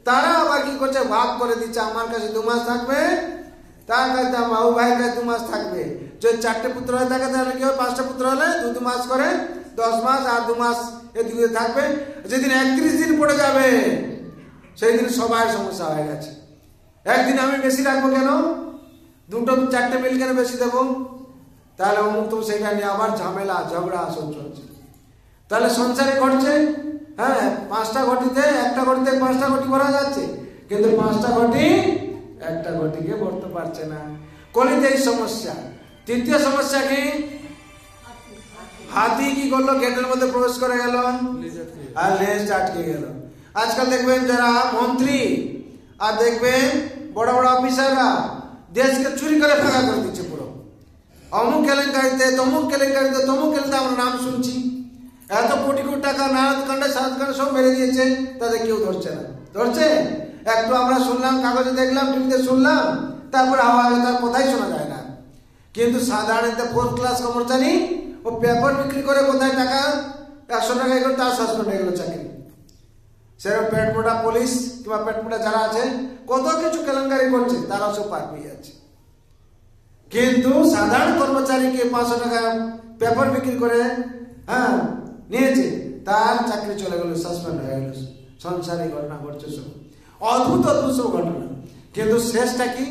তারা আবার কি করছে? ভাগ করে দিচ্ছে। আমার কাছে 2 মাস থাকবে, তার কাছে বাবু ভাইয়ের কাছে 2 মাস থাকবে। যদি 4টে পুত্র হয়ে থাকে তাহলে কি হবে? 5টা পুত্র হলে 2 মাস করে 10 মাস, আর 2 মাস এদিকে থাকবে। যেদিন 31 দিন পড়ে যাবে সেই দিন সবাই সমস্যা হয়ে গেছে। একদিন আমি বেশি রাখবো কেন? 2টো 4টে মিল কেন বেশি দেবো? তাহলে অমুক তো সেটা নিয়ে আবার ঝামেলা ঝগড়া আসন চলছে। তাহলে সংসারে ঘটছে। হ্যাঁ, 5টা ঘটিতে একটা ঘটিতে 5টা ঘটি ভরা যাচ্ছে, কিন্তু 5টা ঘটি একটা ঘটিকে ভরতে পারছে না। কলিতে এই সমস্যা। তৃতীয় সমস্যা কি? হাতি কি করলো? গেটের মধ্যে প্রবেশ করে গেল আর লেজ আটকে গেল। আজকাল দেখবেন যারা মন্ত্রী আর দেখবেন বড় বড় অফিসাররা দেশকে চুরি করে ফাঁকা করে দিচ্ছে পুরো। অমুক কেলেঙ্কারিতে, তমুক কেলেঙ্কারিতে, তমুক কেলেঙ্কারিতে আমরা নাম শুনছি। এত কোটি কোটি টাকা নারদ কাণ্ডে সারদ কাণ্ডে সব মেরে দিয়েছে, তাদের কেউ ধরছে না। ধরছে? একটু আমরা শুনলাম, কাগজে দেখলাম, টিভিতে শুনলাম, তারপরে তার কথাই শোনা যায় না। কিন্তু সাধারণত 4th ক্লাস কর্মচারী ও পেপার বিক্রি করে কোথায় টাকা 100 টাকা করে তার সাসপেন্ড হয়ে গেল চাকরি। সেরকম পেট মোটা পুলিশ কিংবা পেট মোটা যারা আছে কত কিছু কেলেঙ্কারি করছে, তারাও সব পার পেয়ে যাচ্ছে। কিন্তু সাধারণ কর্মচারীকে 500 টাকা পেপার বিক্রি করে হ্যাঁ নিয়েছে, তার চাকরি চলে গেল, সাসপেন্ড হয়ে গেল। সংসারে ঘটনা ঘটছে সব অদ্ভুত অদ্ভুত সব ঘটনা। কিন্তু শেষটা কি?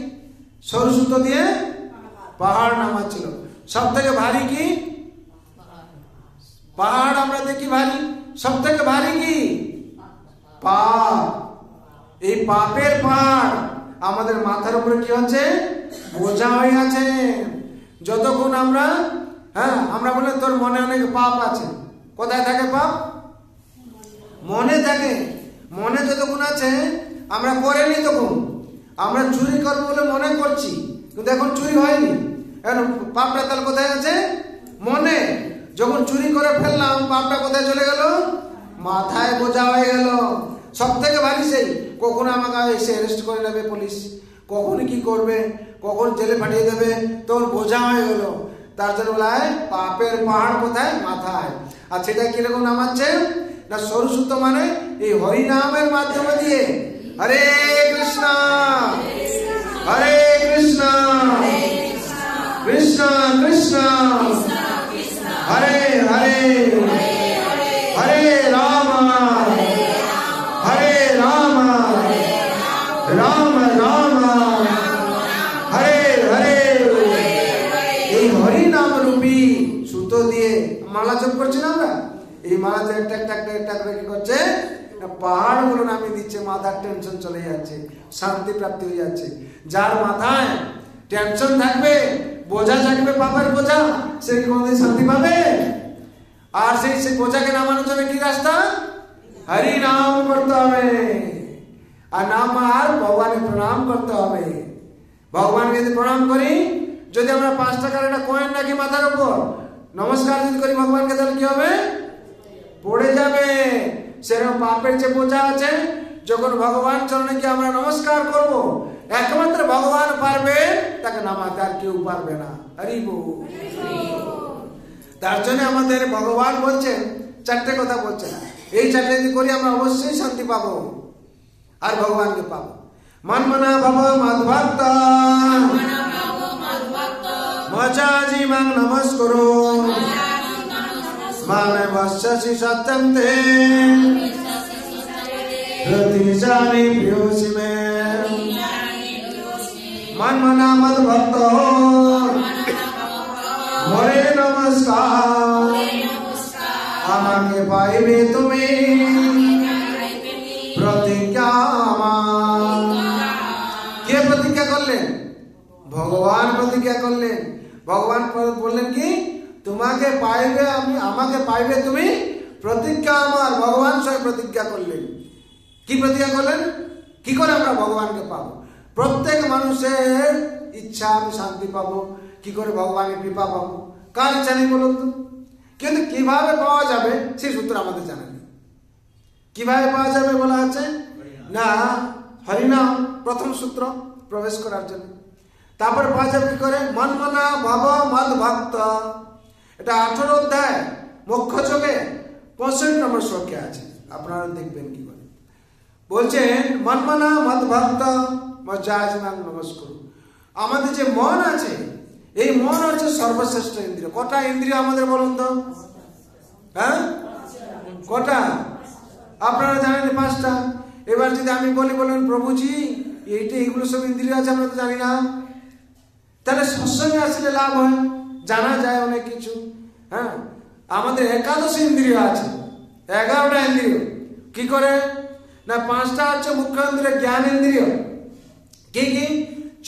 সরু সুতো দিয়ে পাহাড় নামাচ্ছিল। সব থেকে ভারী কি? পাহাড় আমরা দেখি ভারী, সব থেকে ভারী কি? পাপ। এই পাপের পাহাড় আমাদের মাথার উপরে কি হচ্ছে? বোঝা হয়ে আছে। যতক্ষণ আমরা আমরা বলে তোর মনে অনেক পাপ আছে। কোথায় থাকে পাপ? মনে থাকে। মনে যতক্ষণ আছে আমরা করিনি, তখন আমরা চুরি করবো বলে মনে করছি, কিন্তু এখন চুরি হয়নি। এখন পাপটা তাহলে কোথায় আছে? মনে। যখন চুরি করে ফেললাম, পাপটা কোথায় চলে গেল? মাথায় বোঝা হয়ে গেল। সব থেকে ভারী সেই। কখন আমাকে এসে অ্যারেস্ট করে নেবে পুলিশ, কখন কি করবে, কখন জেলে পাঠিয়ে দেবে, তখন বোঝা হয়ে গেল। তার জন্য বলা পাপের পাহাড় কোথায়? মাথায়। আর সেটা কিরকম নামাচ্ছে না? সরু সুতো মানে এই হরি নামের মাধ্যমে দিয়ে হরে কৃষ্ণ হরে কৃষ্ণ কৃষ্ণ কৃষ্ণ হরে হরে হরে রাম হরে রাম রাম রাম হরে হরে। এই হরি নাম রূপী সুতো দিয়ে মালা জপ করছি না আমরা। এই মালাতে একটা একটা একটা একটা করে কি করছে? পাহাড়গুলো নামিয়ে দিচ্ছে, মাথার টেনশন চলে যাচ্ছে, শান্তি প্রাপ্তি হয়ে যাচ্ছে। যার মাথায় টেনশন থাকবে, বোঝা থাকবে, পাপের বোঝা, সে কোনদিন শান্তি পাবে? আর সেই বোঝাকে নামানোর জন্য কি রাস্তা? হরি নাম করতে হবে, আর নাম আর ভগবানের প্রণাম করতে হবে। ভগবানকে যদি প্রণাম করি, যদি আমরা 5 টাকার একটা কয়েন রাখি মাথার উপর, নমস্কার যদি করি ভগবানকে, তাহলে কি হবে? পড়ে যাবে। সেরকম পাপের যে বোঝা আছে, যখন ভগবান চরণে গিয়ে আমরা নমস্কার করব, একমাত্র ভগবান পারবে তাকে নামাতে, আর কেউ পারবে না। হরি বল। তার জন্য আমাদের ভগবান বলছেন 4টে কথা বলছেন, এই 4টে যদি করি আমরা অবশ্যই শান্তি পাবো আর ভগবানকে পাবো। মনমনা ভব মদ্ভক্ত মচাজি মাং নমস্কুরু মামে বশ্যসি সত্যম তে প্রতিজানি প্রিয়োসি মে। মনমনা মদ্ভক্ত মরে নমস্কার, আমাকে পাইবে তুমি প্রতিজ্ঞা। কে প্রতিজ্ঞা করলেন? ভগবান প্রতিজ্ঞা করলেন। ভগবান বললেন কি? তোমাকে পাইবে আমি, আমাকে পাইবে তুমি প্রতিজ্ঞা আমার। ভগবান স্বয়ং প্রতিজ্ঞা করলেন। কি প্রতিজ্ঞা করলেন? কি করে আমরা ভগবানকে পাবো? প্রত্যেক মানুষের ইচ্ছা আমি শান্তি পাবো, কি করে ভগবানের কৃপা পাবো? কার ইচ্ছা নেই বলুন তো? কিন্তু কিভাবে পাওয়া যাবে সেই সূত্র আমাদের জানা নেই। কিভাবে পাওয়া যাবে বলা আছে না, হরিনাম প্রথম সূত্র প্রবেশ করার জন্য। তারপর পাওয়া যাবে কি করে? মনমনা ভব মদ ভক্ত, এটা 18 অধ্যায় মোক্ষ যোগে 65 নম্বর শ্লোকে আছে, আপনারা দেখবেন কি করে। বলছেন মনমনা মদ ভক্ত মজ্জাজনাং নমস্কুরু। আমাদের যে মন আছে, এই মন হচ্ছে সর্বশ্রেষ্ঠ ইন্দ্রিয়। কটা ইন্দ্রিয় আমাদের বলুন তো? হ্যাঁ, কটা? আপনারা জানেন 5টা। এবার যদি আমি বলেন প্রভুজি এইগুলো সব ইন্দ্রিয় আছে, আমরা তো জানি না, তাহলে সৎসঙ্গে আসলে লাভ হয়, জানা যায় অনেক কিছু। হ্যাঁ, আমাদের 11 ইন্দ্রিয় আছে, 11টা ইন্দ্রিয়। কি করে না, 5টা হচ্ছে মুখ্য ইন্দ্রিয়, জ্ঞান ইন্দ্রিয়। কি কি?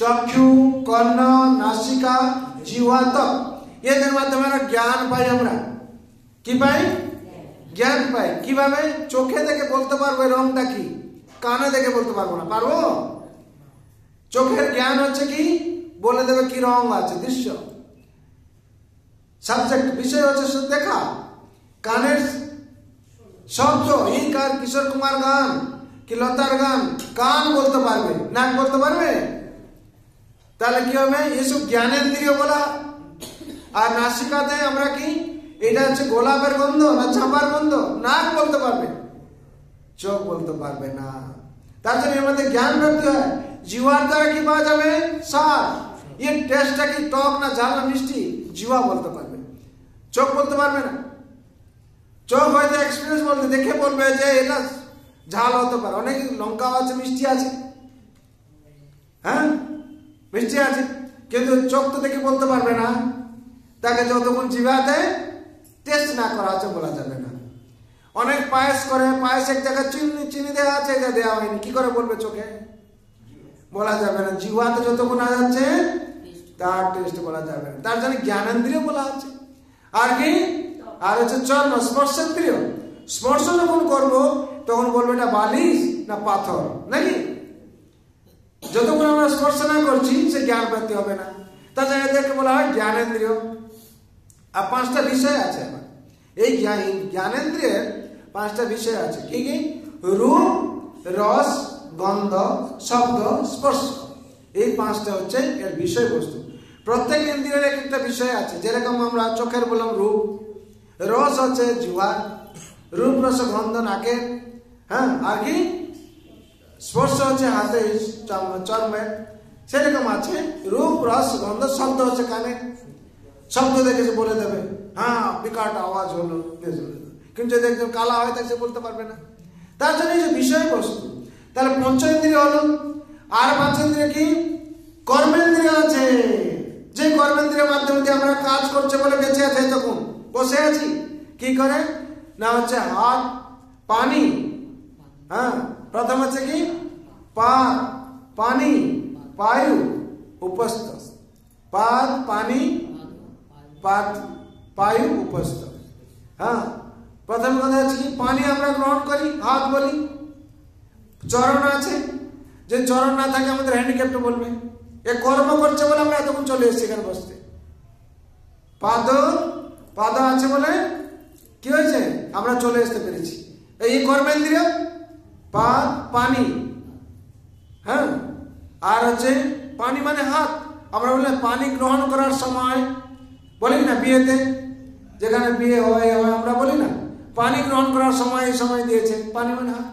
চক্ষু, কর্ণ, নাসিকা, জিহ্বা, ত্বক। এদের মাধ্যমে আমরা জ্ঞান পাই। আমরা কি পাই? জ্ঞান পাই। কিভাবে? চোখে দেখে বলতে পারবো রংটা কি, কানে দেখে বলতে পারবো না। পারবো? চোখের জ্ঞান হচ্ছে কি, বলে দেবে কি রং আছে, দৃশ্য, সাবজেক্ট, বিষয় হচ্ছে দেখা। কানের শব্দ, এই কার কিশোর কুমার গান কি লতার গান, কান বলতে পারবে, নাক বলতে পারবে। তাহলে কি হবে? এসব জ্ঞানেন্দ্রিয় বলা। আর নাসিকাতে আমরা কি, এটা হচ্ছে গোলাপের গন্ধ না চাঁপার গন্ধ, নাক বলতে পারবে, চোখ বলতে পারবে না। তার জন্য এর মধ্যে জ্ঞান প্রাপ্তি হয়। জিহ্বার দ্বারা কি পাওয়া যাবে? স্বাদ। এর টেস্টটা কি টক না ঝাল না মিষ্টি, জিহ্বা বলতে পারবে, চোখ বলতে পারবে না। চোখ হয়তো এক্সপিরিয়েন্স বলতে, দেখে বলবে যে এটা ঝাল হতে পারে, অনেক লঙ্কা আছে, মিষ্টি আছে, হ্যাঁ মিষ্টি আছে, কিন্তু চোখ তো দেখে বলতে পারবে না। তাকে যতক্ষণ জিহ্বাতে টেস্ট না করা আছে বলা যাবে না। অনেক পায়েস করে, পায়েস এক জায়গায় চিনি দেওয়া আছে, এটা দেওয়া হয়নি, কি করে বলবে চোখে? বলা যাবে না। জিহ্বাতে যতক্ষণ না যাচ্ছে তার টেস্ট বলা যাবে না। তার জন্য জ্ঞানেন্দ্রিয় বলা আছে। আর কি? আর হচ্ছে চর্ম, স্পর্শেন্দ্রিয়। স্পর্শ যখন করবো তখন বলবো এটা বালিশ না পাথর, নাকি? যতক্ষণ আমরা স্পর্শ না করছি সে জ্ঞান প্রাপ্তি হবে না। তাছাড়া এদেরকে বলা হয় জ্ঞানেন্দ্রিয়। আর 5টা বিষয় আছে। এই জ্ঞানেন্দ্রিয়ের 5টা বিষয় আছে। কি কি? রূপ, রস, গন্ধ, শব্দ, স্পর্শ। এই 5টা হচ্ছে এর বিষয়বস্তু। প্রত্যেক ইন্দ্রিয়ের একটা বিষয় আছে। যেরকম আমরা চোখের বললাম রূপ, রস হচ্ছে জিহ্বার, রূপ রস গন্ধ নাকে, হ্যাঁ। আর কি? স্পর্শ হচ্ছে হাতে, চর্মে। সেরকম আছে রূপ, রস, গন্ধ, শব্দ হচ্ছে কানে, শব্দ দেখে সে বলে দেবে, হ্যাঁ বিকট আওয়াজ হলো। কিন্তু যদি একজন কালা হয় তাকে সে বলতে পারবে না। তার জন্য এই যে বিষয়বস্তু। তাহলে পঞ্চেন্দ্রিয় হলো। আর 5 ইন্দ্রিয় কি? কর্মেন্দ্রিয় আছে। যে কর্মেন্দ্রিয়ের মাধ্যমে দিয়ে আমরা কাজ করছে বলে বেঁচে আছে, তখন বসে আছি। কি করে না, হচ্ছে হাত, পানি, হ্যাঁ, প্রথম হচ্ছে কি পাদ, পানি, পায়ু, উপস্থ। পাদ, পানি, পাদ, পায়ু, উপস্থ। হ্যাঁ, প্রথম কথা হচ্ছে কি পানি আমরা গ্রহণ করি, হাত বলি। চরণ আছে, যে চরণ না থাকে আমাদের হ্যান্ডিক্যাপ্ট বলবে। এ কর্ম করছে বলে আমরা এতক্ষণ চলে এসেছি এখানে বসতে। পাদ, পাদ আছে বলে কি হয়েছে, আমরা চলে আসতে পেরেছি। এই কর্মেন্দ্রিয় পাদ, পানি। হ্যাঁ, আর হচ্ছে পানি মানে হাত। আমরা বললাম পানি গ্রহণ করার সময় বলি না, বিয়েতে যেখানে বিয়ে হয় আমরা বলি না পানি গ্রহণ করার সময় এই সময় দিয়েছে, পানি মানে হাত।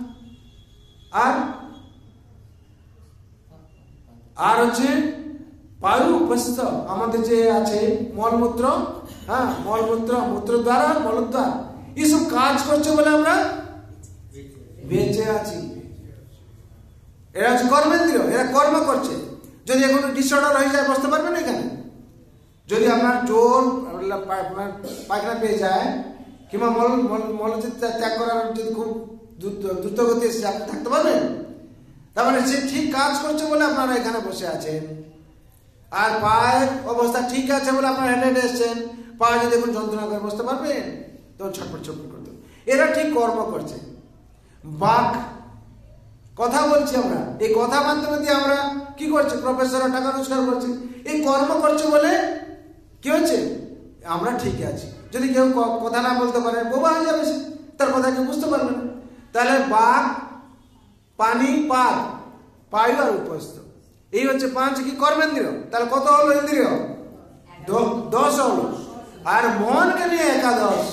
আর হচ্ছে পায়ু, উপস্থ আমাদের যে আছে মলমূত্র। হ্যাঁ, মলমূত্র, মূত্রদ্বার, মলদ্বার, এইসব কাজ করছে বলে আমরা বেঁচে আছি। এরা হচ্ছে কর্মেন্দ্রিয়, এরা কর্ম করছে। যদি এখন ডিসঅর্ডার হয়ে যায় বসতে পারবেন এখানে। যদি আপনার জোর পায়খানা পেয়ে যায় কিংবা মলত্যাগ ত্যাগ করার যদি খুব দ্রুত গতি এসে আপনি থাকতে পারবেন? তার মানে সে ঠিক কাজ করছে বলে আপনারা এখানে বসে আছেন। আর পায়ের অবস্থা ঠিক আছে বলে আপনারা হেঁটে হেঁটে এসছেন। পা যদি এখন যন্ত্রণা করে বসতে পারবেন? তখন ছটফট ছটফট করতে। এরা ঠিক কর্ম করছে। বাক, কথা বলছি আমরা, এই কথা মাধ্যমে দিয়ে আমরা কি করছি, প্রফেসররা টাকা রোজগার করছে। এই কর্ম করছে বলে কি হচ্ছে, আমরা ঠিক আছি। যদি কেউ কথা না বলতে পারে বোবা হয়ে যাবে, সে তার কথা কেউ বুঝতে পারবে না। তাহলে বাক, পানি, পাদ, পায়ু আর উপস্থ, এই হচ্ছে 5 কি কর্মেন্দ্রিয়। তাহলে কত হলো ইন্দ্রিয়? 10 হলো। আর মনকে নিয়ে একাদশ।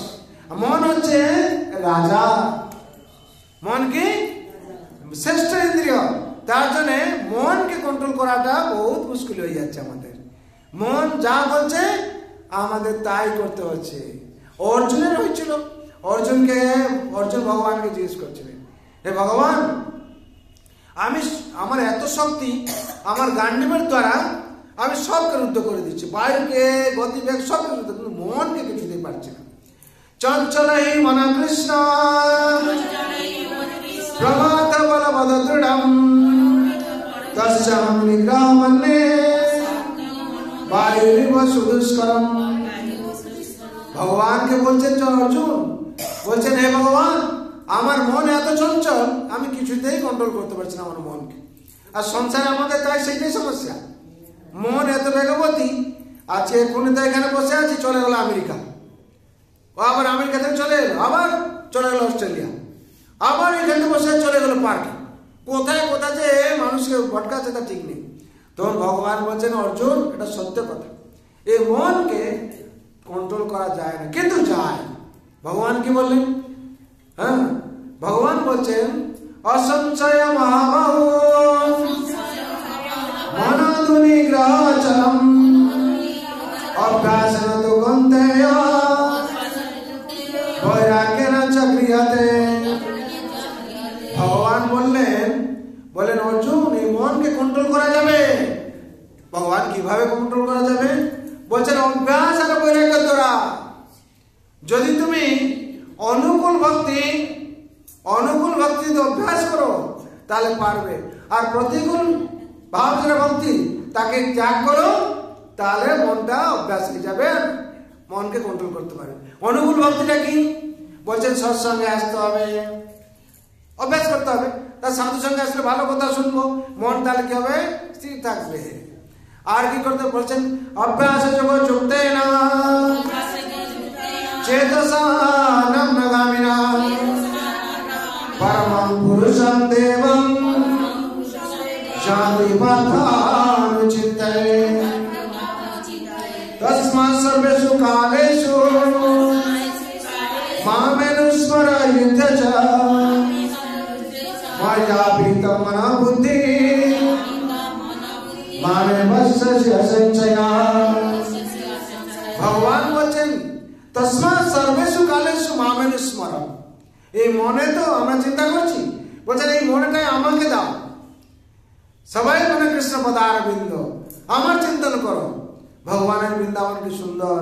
মন হচ্ছে রাজা, মন কি শ্রেষ্ঠ ইন্দ্রিয়। তার জন্য মনকে কন্ট্রোল করাটা বহুত মুশকিল হয়ে যাচ্ছে আমাদের। মন যা বলছে আমাদের তাই করতে হচ্ছে। অর্জুনের হয়েছিল, অর্জুন ভগবানকে জিজ্ঞেস করছিলেন, হে ভগবান, আমার এত শক্তি, আমার গান্ডীবের দ্বারা আমি সবকে রুদ্ধ করে দিচ্ছি, বায়ুকে, গতিবেগ সবকে রুদ্ধ, কিন্তু মনকে কিছুতেই পারছি না। চঞ্চল হি মন কৃষ্ণ প্রমাদ বলবদ দৃঢ়ম তস্যাহং নিগ্রহমন্যে বায়ুরিব সুদুষ্করম। ভগবানকে বলছেন অর্জুন, বলছেন হে ভগবান, আমার মন এত চঞ্চল, আমি কিছুতেই কন্ট্রোল করতে পারছি না আমার মনকে। আর সংসারে আমাদের তাই সেইটাই সমস্যা। মন এত বেগবতী আছে, এক্ষুনি তো এখানে বসে আছি, চলে গেল আমেরিকা, ও আবার আমেরিকা থেকে চলে এলো, আবার চলে গেল অস্ট্রেলিয়া, আবার এখানে বসে চলে গেল পার্কে। কোথায় কোথায় যে মানুষকে ভটকাচ্ছে তা ঠিক নেই। তখন ভগবান বলছেন অর্জুন, এটা সত্য কথা, এই মনকে কন্ট্রোল করা যায় না, কিন্তু যায়। ভগবান কি বললেন? হ্যাঁ, ভগবান বলছেন অসঞ্চয় মহাবাহু মনোদুনিগ্রহচরম অভ্যাসেন তু কৌন্তেয় বৈরাগ্যেন চ গৃহ্যতে। ভগবান বললেন অর্জুন, এই মনকে কন্ট্রোল করা যাবে। ভগবান কিভাবে কন্ট্রোল করা যাবে? বলছেন অভ্যাস আর বৈরাগ্য দ্বারা। যদি তুমি অনুকূল ভক্তি অভ্যাস করো তাহলে পারবে। আর প্রতিকূল ভাব যেটা ভক্তি, তাকে ত্যাগ করো, তাহলে মনটা অভ্যাস হয়ে যাবে, মনকে কন্ট্রোল করতে পারবে। অনুকূল ভক্তিটা কি? বলছেন সৎসঙ্গে আসতে হবে, অভ্যাস করতে হবে। তার সাধু সঙ্গে আসলে ভালো কথা শুনবো, মন তাহলে কি হবে? স্থির থাকবে। আর কি করতে বলছেন? অভ্যাস যোগ যুক্তে না চেতসা নম্যগামিনা পরমং পুরুষং দেবং শান্তি পথানুচিন্তয়ে তস্মাৎ সর্বেষু কালেষু মামেনুস্মর যুদ্ধ ময়্যাপীত মনো বুদ্ধি মানে বশ্যসি অসঞ্চয়া। ভগবান বলছেন তস্মাৎ সর্বেষু কালেষু মামেনুস্মর। এই মনে তো আমরা চিন্তা করছি, বলছেন এই মনেটাই আমাকে দাও। সবাই মনে কৃষ্ণ পদারবিন্দ, আমার চিন্তন করো। ভগবানের বৃন্দাবন কি সুন্দর,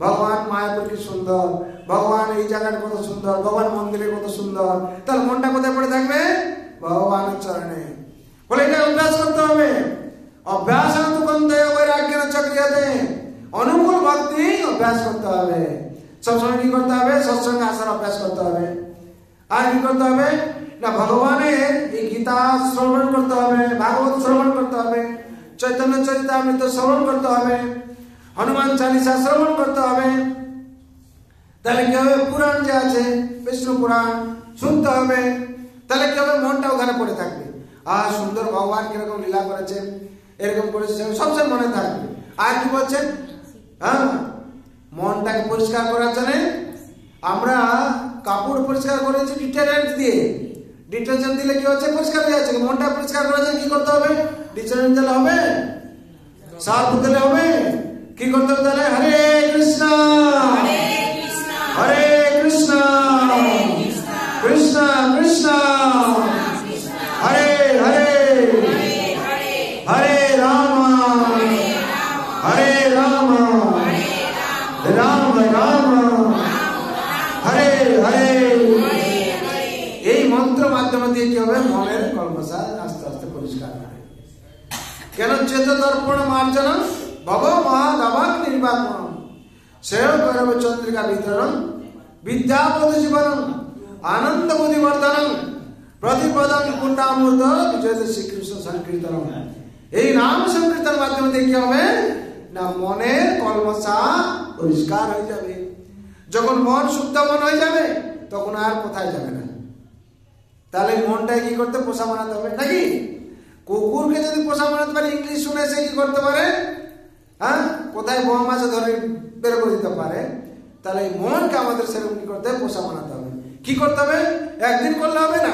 ভগবান মায়াপুর কি সুন্দর, ভগবান এই জায়গাটা কত সুন্দর, ভগবান মন্দিরে কত সুন্দর। তার মনটা কোথায় পড়ে থাকবে? ভগবানের চরণে। বলে এটা অভ্যাস করতে হবে। অভ্যাস তো করতে বৈরাগ্য চক্রিয়াতে অনুকূল ভক্তি অভ্যাস করতে হবে। সবসময় কি করতে হবে? সৎসঙ্গে আসার অভ্যাস করতে হবে। আর কি করতে হবে না, ভগবানের এই গীতা শ্রবণ করতে হবে, ভাগবত শ্রবণ করতে হবে, চৈতন্য চরিতামৃত শ্রবণ করতে হবে, হনুমান চালিসা শ্রবণ করতে হবে। তাহলে কি হবে? পুরাণ যে আছে বিষ্ণু পুরাণ শুনতে হবে। তাহলে কি হবে? মনটা ওখানে পড়ে থাকবে। আর সুন্দর ভগবান কিরকম লীলা করেছেন, এরকম করেছে সবসময় মনে থাকবে। আর কি বলছেন? হ্যাঁ, মনটাকে পরিষ্কার করার জন্য আমরা কাপড় পরিষ্কার করেছি ডিটারজেন্ট দিয়ে। ডিটারজেন্ট দিলে কি হচ্ছে? পরিষ্কার হয়ে যাচ্ছে। মনটা পরিষ্কার করার জন্য কি করতে হবে? ডিটারজেন্ট দিলে হবে? সার্ফ দিলে হবে? কি করতে হবে তাহলে? হরে কৃষ্ণ হরে কৃষ্ণ কৃষ্ণ কৃষ্ণ হরে হরে হরে রাম হরে রাম রাম রাম হরে হরে। এই মন্ত্র মাধ্যমে দিয়ে কি হবে? মনের কলমশা আস্তে আস্তে পরিষ্কার হবে। কেন? চেত দর্পণ মার্জনা ভব মহাদাবাক নির্বাপন শ্রেয় গৌরব চন্দ্রিকা বিতরণ বিদ্যাপদ জীবনম আনন্দ বুদ্ধিবর্ধনম প্রতিপদম কুণ্ডামৃত বিজয় শ্রীকৃষ্ণ সংকীর্তনম। এই নাম সংকীর্তন মাধ্যমে দিয়ে কি হবে না, মনের কলমশা পরিষ্কার হয়ে যাবে। যখন মন শুদ্ধ মন হয়ে যাবে তখন আর কোথায় যাবে না। তাহলে মনটাকে কি করতে? পোষা বানাতে হবে নাকি? কুকুরকে যদি পোষা বানাতে পারে, ইংলিশ শুনে সে কি করতে পারে? হ্যাঁ, কোথায় বম আছে ধরে বের করে দিতে পারে। তাহলে এই মনকে আমাদের সেরকম কি করতে হবে? পোষা বানাতে হবে। কি করতে হবে? একদিন করলে হবে না,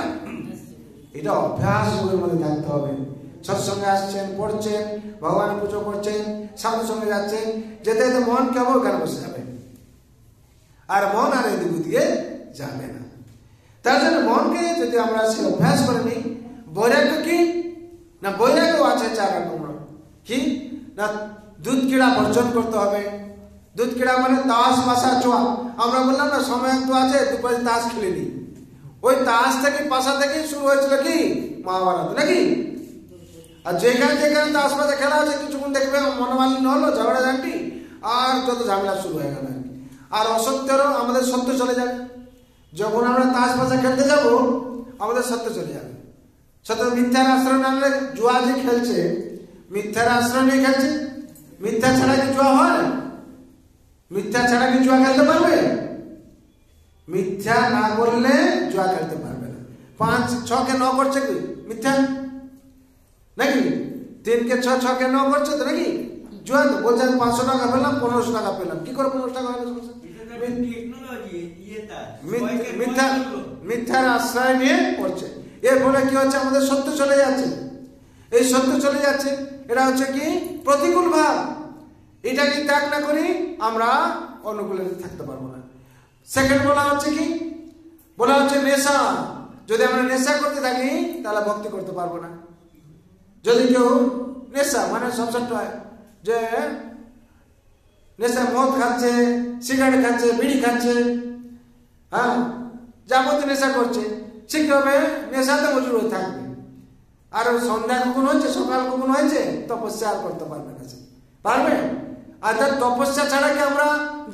এটা অভ্যাস গুলোর মধ্যে থাকতে হবে। সৎসঙ্গে আসছেন, পড়ছেন, ভগবানের পুজো করছেন, সাধুর সঙ্গে যাচ্ছেন, যেতে যেতে মন কেমন ওখানে বসে যাবে, আর মন আর এদিক ওদিকে যাবে না। তার জন্য মনকে যদি আমরা সে অভ্যাস করে নিই, বৈরাগ্য কি না, বৈরাগ্য আছে 4 রকম। কি না, দুধ কিড়া বর্জন করতে হবে। দুধ কিড়া মানে তাস পাশা চোয়া। আমরা বললাম না সময় একটু আছে, দুপুরে তাস খেলে নি। ওই তাস থেকে পাশা থেকে শুরু হয়েছিল কি মহাভারত নাকি? আর যেখানে যেখানে তাস পাশা খেলা আছে কিছুক্ষণ দেখবে মনোমালিন্য হলো, ঝগড়া ঝাঁটি, আর যত ঝামেলা শুরু হয়ে গেল। আর অসত্যেরও আমাদের সত্য চলে যাবে। যখন আমরা তাস পাশা খেলতে যাব আমাদের সত্য চলে যাবে। সত্য মিথ্যার আশ্রয় না নিলে, জুয়া যে খেলছে মিথ্যার আশ্রয় নিয়ে খেলছে। মিথ্যা ছাড়া কি জুয়া হয়? মিথ্যা ছাড়া কি জুয়া খেলতে পারবে? মিথ্যা না করলে জুয়া খেলতে পারবে না। 5 6 কে 9 করছে কি মিথ্যা নাকি? 3 কে 6 6 কে 9 করছে তো নাকি? জুয়া তো বলছে 500 টাকা পেলাম 1500 টাকা পেলাম। কি করে 1500 টাকা হলো? মিথ্যা মিথ্যার আশ্রয় নিয়ে করছে। এর ফলে কি হচ্ছে? আমাদের সত্য চলে যাচ্ছে। এই সত্য চলে যাচ্ছে, এটা হচ্ছে কি প্রতিকূল ভাব। এটাকে ত্যাগ না করি আমরা অনুকূলে থাকতে পারবো না। সেকেন্ড বলা হচ্ছে কি, বলা হচ্ছে নেশা। যদি আমরা নেশা করতে থাকি তাহলে ভক্তি করতে পারবো না। যদি কেউ নেশা মানে সবসময় যে নেশা মদ খাচ্ছে, সিগারেট খাচ্ছে, বিড়ি খাচ্ছে, হ্যাঁ যাবতীয় নেশা করছে, সে কি হবে? নেশাতে মজুর হয়ে থাকবে। আর সন্ধ্যা কখন হচ্ছে, সকাল কখন হয়েছে, তপস্যা আর করতে পারবে না। পারবে? আর তার তপস্যা ছাড়া কি আমরা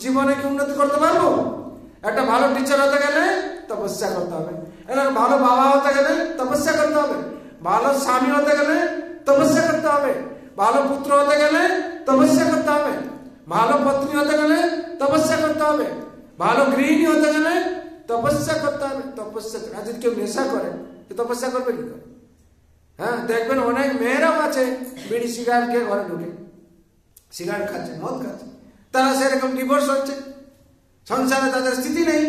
জীবনে কি উন্নতি করতে পারবো? একটা ভালো টিচার হতে গেলে তপস্যা করতে হবে, একটা ভালো বাবা হতে গেলে তপস্যা করতে হবে, ভালো স্বামী হতে গেলে তপস্যা করতে হবে, ভালো পুত্র হতে গেলে তপস্যা করতে হবে, ভালো পত্নী হতে গেলে তপস্যা করতে হবে, ভালো গৃহিণী হতে গেলে তপস্যা করতে হবে। তপস্যা যদি কেউ নেশা করে তপস্যা করবে কি করে? হ্যাঁ, দেখবেন অনেক মেয়েরাও আছে বিড়ি সিগারেট খেয়ে ঘরে ঢুকে সিগারেট খাচ্ছে, মদ খাচ্ছে, তারা সেরকম ডিভোর্স হচ্ছে, সংসারে তাদের স্থিতি নেই।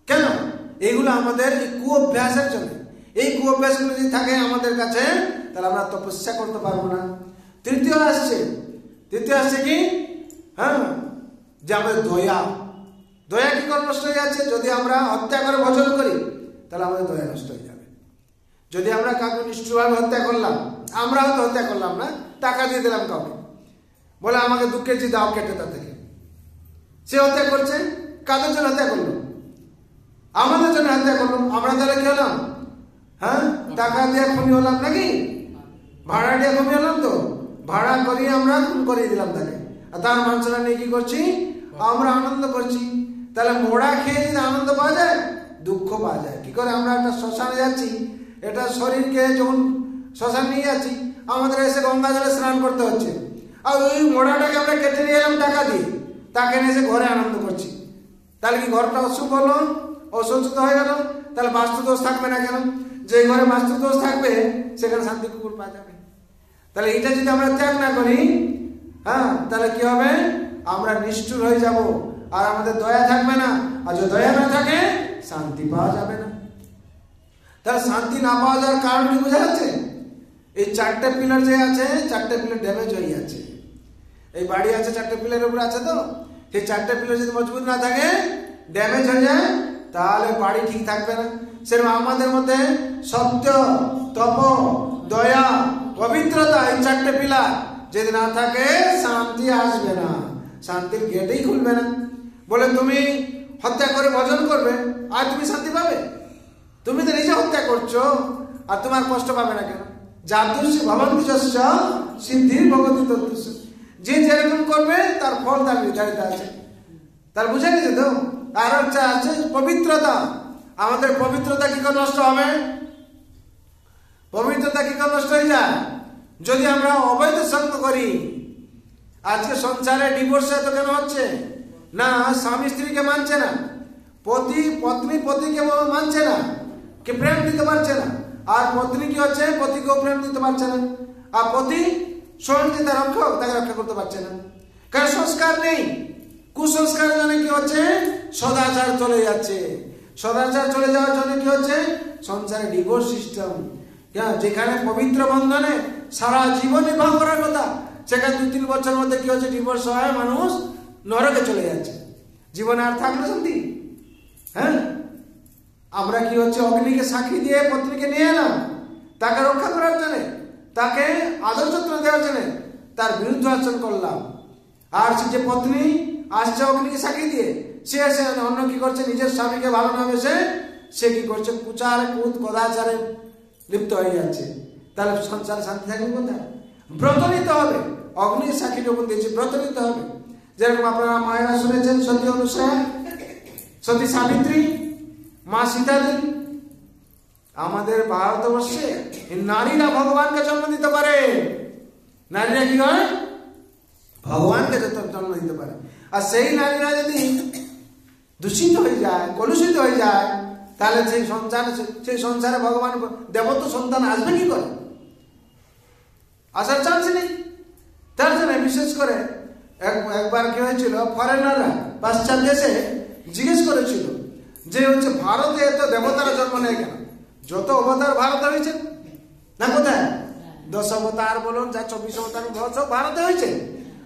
কেন? এইগুলো আমাদের এই কুঅভ্যাসের জন্য। এই কুঅভ্যাসগুলো যদি থাকে আমাদের কাছে তাহলে আমরা তপস্যা করতে পারবো না। তৃতীয় আসছে কি, হ্যাঁ, যে আমাদের দয়া। দয়া কি করে নষ্ট হয়ে যাচ্ছে? যদি আমরা হত্যা করে ভজন করি তাহলে আমাদের দয়া নষ্ট হয়ে যাবে। যদি আমরা কাউকে নিষ্ঠুরভাবে হত্যা করলাম, আমরা হয়তো হত্যা করলাম না, টাকা দিয়ে দিলাম কাউকে, বলে আমাকে 2 কেজি দাও কেটে তার থেকে, সে হত্যা করছে। কাদের জন্য হত্যা করলো? আমাদের জন্য হত্যা করলো। আমরা তাহলে কি হলাম? হ্যাঁ, টাকা দিয়ে খুনি হলাম নাকি? ভাড়া দিয়ে খুনি হলাম তো, ভাড়া করিয়ে আমরা খুন করিয়ে দিলাম তাকে, আর তার মানুষরা নিয়ে কি করছি? আমরা আনন্দ করছি। তাহলে মোড়া খেয়ে যদি আনন্দ পাওয়া যায়, দুঃখ পাওয়া যায় কি করে? আমরা একটা শ্মশানে যাচ্ছি, এটা শরীরকে যখন শ্মশান নিয়ে যাচ্ছি, আমাদের এসে গঙ্গা জলে স্নান করতে হচ্ছে, আর ওই মোড়াটাকে আমরা কেটে নিয়ে এলাম টাকা দিয়ে, তাকে নিয়ে এসে ঘরে আনন্দ করছি। তাহলে কি ঘরটা অশুভ হলো, অসুস্থ হয়ে গেল? তাহলে বাস্তু দোষ থাকবে না কেন? যে ঘরে বাস্তু দোষ থাকবে সেখানে শান্তি কুকুর পাওয়া যাবে। তাহলে এটা যদি আমরা ত্যাগ না করি, হ্যাঁ, তাহলে কি হবে? আমরা নিষ্ঠুর হয়ে যাব, আর আমাদের দয়া থাকবে না, আর যদি দয়া না থাকে শান্তি পাওয়া যাবে না। তাহলে শান্তি না পাওয়া যাওয়ার কারণ কি বোঝা যাচ্ছে? এই 4টে পিলার যে আছে, 4টে পিলার ড্যামেজ হয়ে যাচ্ছে। এই বাড়ি আছে 4টে পিলারের উপরে আছে, তো সেই 4টে পিলার যদি মজবুত না থাকে, ড্যামেজ হয়ে যায়, তাহলে বাড়ি ঠিক থাকবে না। সেরকম আমাদের মধ্যে সত্য, তপ, দয়া, পবিত্রতা, এই 4টে পিলার যদি না থাকে, শান্তি আসবে না, শান্তির গেটেই খুলবে না। বলে তুমি হত্যা করে ভজন করবে আর তুমি শান্তি পাবে? তুমি তো নিজে হত্যা করছো, আর তোমার কষ্ট পাবে না কেন? যাদৃশ ভবন্তি যস্য সিদ্ধির ভবতি তদ্দৃশ। যে যেরকম করবে তার ফল তার নির্ধারিত আছে। তার বুঝে গেছে তো? আর হচ্ছে আছে পবিত্রতা। আমাদের পবিত্রতা কি করে নষ্ট হবে? পবিত্রতা কি করে নষ্ট হয়ে যায়? যদি আমরা অবৈধ সঙ্গ করি। আজকে সংসারে ডিভোর্স এত কেন হচ্ছে? না স্বামী স্ত্রীকে মানছে না, পতি পত্নী পতিকে মানছে না, কে প্রেম দিতে পারছে না, আর পত্নী কি হচ্ছে? পতিকেও প্রেম দিতে পারছে না, আর পতি স্বয়ং যে তার রক্ষক, তাকে রক্ষা করতে পারছে না, কারণ সংস্কার নেই। কুসংস্কারের জন্য কি হচ্ছে? সদাচার চলে যাচ্ছে। সদাচার চলে যাওয়ার জন্য কি হচ্ছে? সংসারে ডিভোর্স সিস্টেম। যেখানে পবিত্র বন্ধনে সারা জীবন নির্বাহ করার কথা, সেখানে 2-3 বছরের মধ্যে কি হচ্ছে? ডিভোর্স হয়, মানুষ নরকে চলে যাচ্ছে। জীবনে আর থাকলো শান্তি? হ্যাঁ, আমরা কি হচ্ছে? অগ্নিকে সাক্ষী দিয়ে পত্নীকে নিয়ে এলাম তাকে রক্ষা করার জন্য, তাকে আদর যত্ন দেওয়ার জন্য, তার বিরুদ্ধে আচরণ করলাম। আর সে যে পত্নী আসছে অগ্নিকে সাক্ষী দিয়ে, সে এসে অন্য কি করছে? নিজের স্বামীকে ভালো না বেসে সে কি করছে? কুচার কুদ কদাচারে লিপ্ত হয়ে যাচ্ছে। তাহলে সংসারে শান্তি থাকবে কোথায়? ব্রত নিতে হবে। অগ্নির সাক্ষী যখন দিয়েছে, ব্রত নিতে হবে। যেরকম আপনারা মায়েরা শুনেছেন, সতী অনুসূয়া, সতী সাবিত্রী, মা সীতাদেবী। আমাদের ভারতবর্ষে নারীরা ভগবানকে জন্ম দিতে পারে। নারীরা কি হয়? ভগবানকে জন্ম দিতে পারে। আর সেই নারীরা যদি দূষিত হয়ে যায়, কলুষিত হয়ে যায়, তাহলে সেই সংসারে ভগবান দেবত্ব সন্তান আসবে কি করে? আসার চান্স নেই। তার জন্য বিশেষ করে একবার কি হয়েছিল, ফরেনাররা পাশ্চাত্য দেশে জিজ্ঞেস করেছিল যে হচ্ছে ভারতে এত দেবতারা জন্ম নেয় কেন? যত অবতার ভারতে হয়েছে না, কোথায়? 10 অবতার বলুন, যা 24 অবতার সব ভারতে হয়েছে।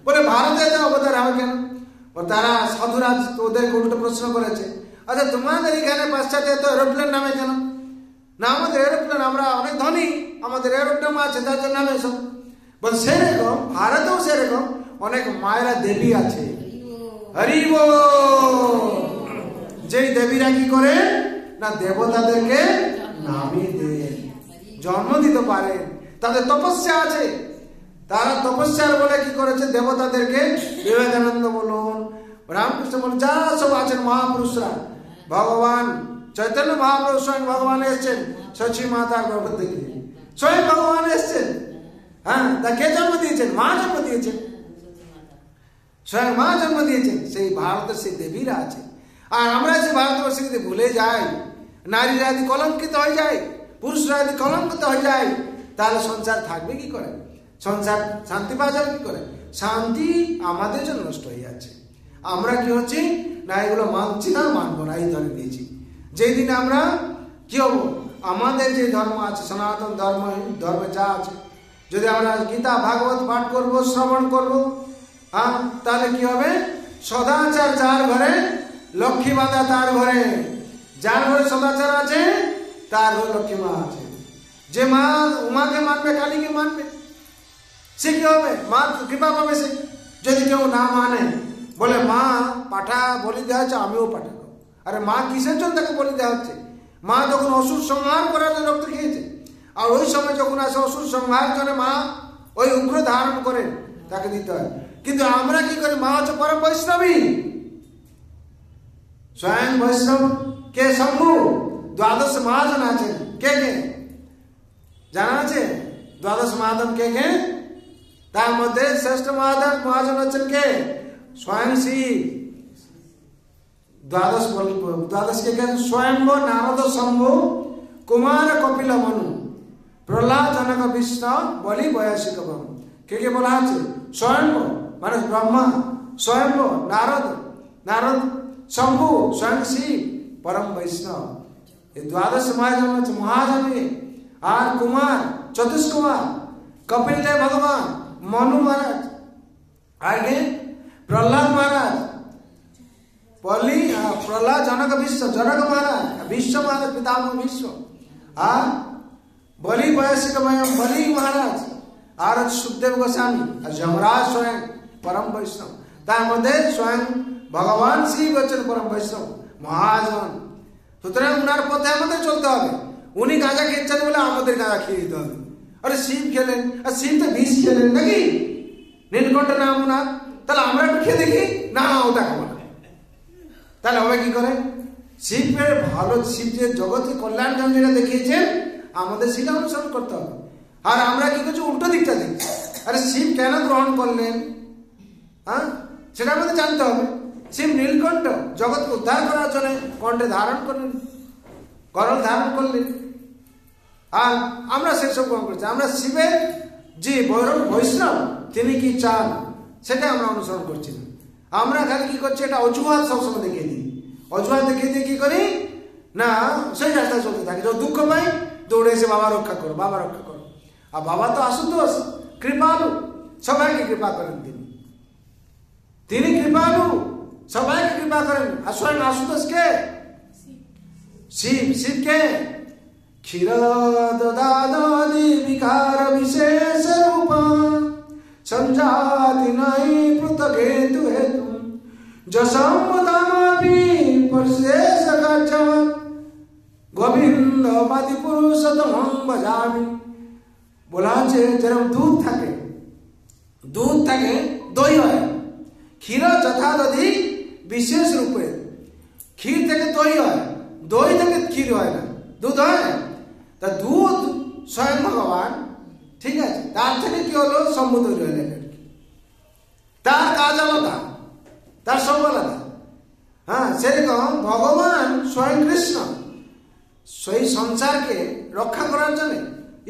বলে ভারতে এত অবতার হবে কেন? ও তারা সাধুরা ওদেরকে উল্টো প্রশ্ন করেছে, আচ্ছা তোমাদের এখানে পাশ্চাত্যে এত এরোপ্লেন নামে কেন? না আমাদের এরোপ্লেন, আমরা অনেক ধনী, আমাদের এরোপ্লেন আছে, তার জন্য নামে এসব। বল সেরকম ভারতেও সেরকম অনেক মায়েরা দেবী আছে। হরি বল। যেই দেবীরা কি করে না, দেবতাদেরকে নামিয়ে দেন, জন্ম দিতে পারে, তাদের তপস্যা আছে। তারা তপস্যার বলে কি করেছে? দেবতাদেরকে, বিবেকানন্দ বলুন, রামকৃষ্ণ বলুন, যা সব আছেন মহাপুরুষরা, ভগবান চৈতন্য মহাপুরুষ স্বয়ং ভগবান এসছেন শচী মাতার গর্ভ থেকে, স্বয়ং ভগবান এসছেন। হ্যাঁ, তা কে জন্ম দিয়েছেন? মা জন্ম দিয়েছেন, স্বয়ং মা জন্ম দিয়েছেন। সেই ভারতের সেই দেবীরা আছে। আর আমরা যে ভারতবর্ষে যদি ভুলে যাই, নারীরা যদি কলঙ্কিত হয়ে যায়, পুরুষরা যদি কলঙ্কিত হয়ে যায়, তাহলে সংসার থাকবে কি করে? সংসার শান্তি পাওয়া যাবে কি করে? শান্তি আমাদের জন্য নষ্ট হয়ে যাচ্ছে। আমরা কি হচ্ছে না, এগুলো মানছি না, মানবো না, এই ধরে দিয়েছি। যেই দিন আমরা কি হবো, আমাদের যে ধর্ম আছে, সনাতন ধর্মে যা আছে, যদি আমরা গীতা ভাগবত পাঠ করব, শ্রবণ করব, হ্যাঁ, তাহলে কি হবে? সদাচার যার ঘরে, লক্ষ্মী মাতা তার ঘরে। যার ঘরে সদাচার আছে, তার ঘরে লক্ষ্মী মা আছে। যে মা উমাকে মানবে, কালীকে মানবে, সে কি হবে? মা কৃপা পাবে সে। যদি কেউ না মানে, বলে মা পাঠা বলি দেওয়া হচ্ছে, আমিও পাঠাবো, আরে মা কিসের জন্য তাকে বলি দেওয়া হচ্ছে? মা যখন অসুর সংহার করার জন্য রক্ত খেয়েছে, আর ওই সময় যখন আসে অসুর সংহার জন্য মা ওই উগ্র ধারণ করেন, তাকে দিতে হয়। কিন্তু আমরা কি করি, মা হচ্ছে পরম বৈষ্ণবী, স্বয়ং বৈষ্ণব কে শম্ভু। দ্বাদশ মহাজন আছেন, কে কে জানা আছে? দ্বাদশ মহাজন কে কে? তার মধ্যে শ্রেষ্ঠ মহাজন হচ্ছেন কে? স্বয়ং শিব। দ্বাদশ কে কে? স্বয়ম্ভ, নারদ, শম্ভু, কুমার, কপিল, মনু, প্রহ্লাদ, জনক, বিষ্ণু, বলি, বয়সিক। কে কে বলা আছে? স্বয়ম্ভ মানে ব্রহ্মা, স্বয়ম্ভ নারদ, শম্ভু স্বয়ং শিব, পরম বৈষ্ণব। এই দ্বাদশ মহাজন হচ্ছে মহাজন। আর কুমার চতুষ কুমার, কপিল দেব ভগবান, মনু মহারাজ, আগে প্রহ্লাদ মহারাজ, প্রহ্লাদ, জনক মহারাজ, বিশ্ব মহারাজ, পিতামহ বিশ্ব, আর বলি বয়সিক বলি মহারাজ, আর সুখদেব গোস্বামী, আর যমরাজ স্বয়ং পরম বৈষ্ণব। তার মধ্যে স্বয়ং ভগবান শিব হচ্ছেন পরম বৈষ্ণব মহাজন। সুতরাং উনার পথে আমাদের চলতে হবে। উনি গাঁজা খেয়েছেন বলে আমাদের গাঁজা খেয়ে দিতে হবে। আরে শিব খেলেন, আর শিব তো বিষ খেলেন নাকি, নীলকণ্ঠ নাম উনার, তাহলে আমরা একটু খেয়ে দেখি, না ওটা খাবো না। তাহলে হবে কি করে? শিবের ভালো, শিব যে জগৎকে কল্যাণ যেটা দেখিয়েছেন, আমাদের সেটা অনুসরণ করতে হবে। আর আমরা কি করছি, উল্টো দিকটা দেখছি। আরে শিব কেন গ্রহণ করলেন, হ্যাঁ, সেটা আমাদের জানতে হবে। শিব নীলকণ্ঠ জগৎকে উদ্ধার করার জন্য কণ্ঠে ধারণ করলেন, করল ধারণ করলেন, আর আমরা সেসব গ্রহণ করছি। আমরা শিবের যে বৈষ্ণব তিনি কি চান সেটা আমরা অনুসরণ করছি না। আমরা খালি কি করছি, এটা অজুহাত সবসময় দেখিয়ে দিই। অজুহাত দেখিয়ে দিয়ে কি করি না, সেই রাস্তায় চলতে থাকি। যখন দুঃখ পাই দৌড়ে এসে বাবা রক্ষা করো, বাবা রক্ষা করো। আর বাবা তো আশুতোষ, কৃপালু, সবাইকে কৃপা করেন তিনি কৃপালু, সবাইকে কৃপা করেন। আর স্বয়ং আশুতোষ কে? শিব। শিব কে? ক্ষীর দদাদি বিকার বিশেষ রূপ, সংজাতি নাই পৃথক হেতু হেতু, যশম্মদামি পরিশেষ গচ্ছাম, গোবিন্দ বাদি পুরুষোত্তম ভজামি। বলা হচ্ছে যেরকম দুধ থাকে দই হয়, ক্ষীর যথাদধি বিশেষ রূপে। ক্ষীর থেকে দই হয়, দই থেকে ক্ষীর হয় না, দুধ হয়। তা দুধ স্বয়ং ভগবান, ঠিক আছে, তার থেকে কি হলো, শম্ভু তৈরি হলেন। তার কাজ আলাদা, তার সব আলাদা। হ্যাঁ, সেরকম ভগবান স্বয়ং কৃষ্ণ সেই সংসারকে রক্ষা করার জন্য,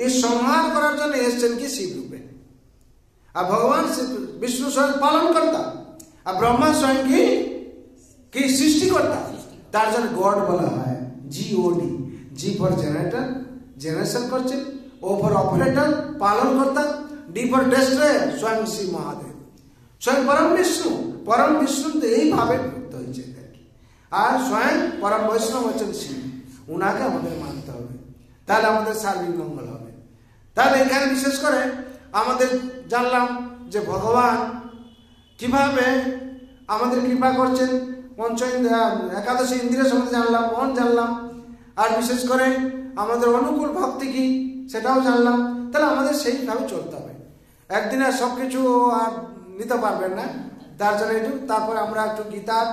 এই সংহার করার জন্য এসছেন কি শিব রূপে। আর ভগবান বিষ্ণু স্বয়ং পালন কর্তা, আর ব্রহ্মা স্বয়ং কি সৃষ্টিকর্তা। তার জন্য গড বলা হয়, GOD। G for generator, generation করছেন, ও ফর অপারেটর, পালন কর্তা, ডি ফর ডেস্ট্রয়ার, স্বয়ং শ্রী মহাদেব, স্বয়ং পরম বিষ্ণু। পরম বিষ্ণু তো এইভাবে ভক্ত হয়েছে। আর স্বয়ং পরম বৈষ্ণব হচ্ছেন শিব, উনাকে আমাদের মানতে হবে, তাহলে আমাদের সার্বিক মঙ্গল হবে। তাহলে এখানে বিশেষ করে আমাদের জানলাম যে ভগবান কিভাবে আমাদের কৃপা করছেন। একাদশী ইন্দ্রিয় সম্বন্ধে জানলাম, মন জানলাম, আর বিশেষ করে আমাদের অনুকূল ভক্তি কি সেটাও জানলাম। তাহলে আমাদের সেইভাবে চলতে হবে। একদিন আর সব কিছু আর নিতে পারবেন না, তার জন্য একটু তারপরে আমরা একটু গীতার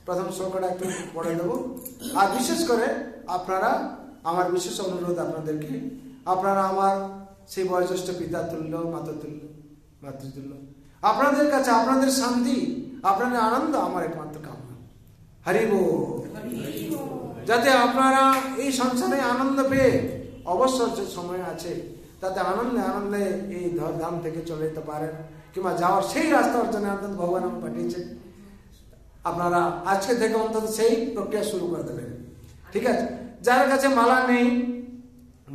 প্রথম শ্লোকটা একটু পড়ে দেবো। আর বিশেষ করে আপনারা, আমার বিশেষ অনুরোধ আপনাদেরকে, আপনারা আমার সেই বয়োজ্যেষ্ঠ পিতা তুল্য, মাতৃতুল্য, আপনাদের কাছে আপনাদের শান্তি, আপনাদের আনন্দ আমার একমাত্র কামনা। হরি বল। যাতে আপনারা এই সংসারে আনন্দ পেয়ে, অবশ্য যে সময় আছে তাতে আনন্দে আনন্দে এই ধাম থেকে চলে যেতে পারেন, কিংবা যাওয়ার সেই রাস্তা অর্জনে অন্তত ভগবান আমাকে পাঠিয়েছে। আপনারা আজকে থেকে অন্তত সেই প্রক্রিয়া শুরু করে দেবেন, ঠিক আছে। যার কাছে মালা নেই,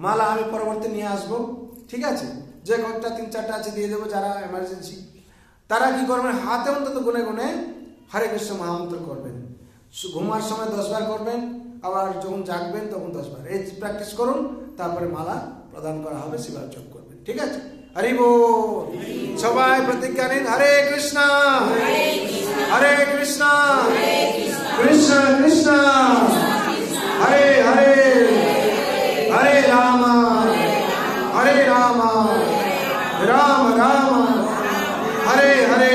মালা আমি পরবর্তী নিয়ে আসবো, ঠিক আছে। যে কয়েকটা 3-4টা আছে দিয়ে দেবো। যারা এমার্জেন্সি, তারা কি করবেন, হাতে অন্তত গুনে গুনে হরে কৃষ্ণ মহামন্ত্র করবেন। ঘুমার সময় 10 বার করবেন, আবার যখন জাগবেন তখন 10 বার। এই প্র্যাকটিস করুন, তারপরে মালা প্রদান করা হবে, শিবার্চন করবেন, ঠিক আছে। হরি বল। সবাই প্রতিজ্ঞা নিন, হরে কৃষ্ণ হরে কৃষ্ণ কৃষ্ণ কৃষ্ণ हरे हरे हरे राम राम राम हरे हरे।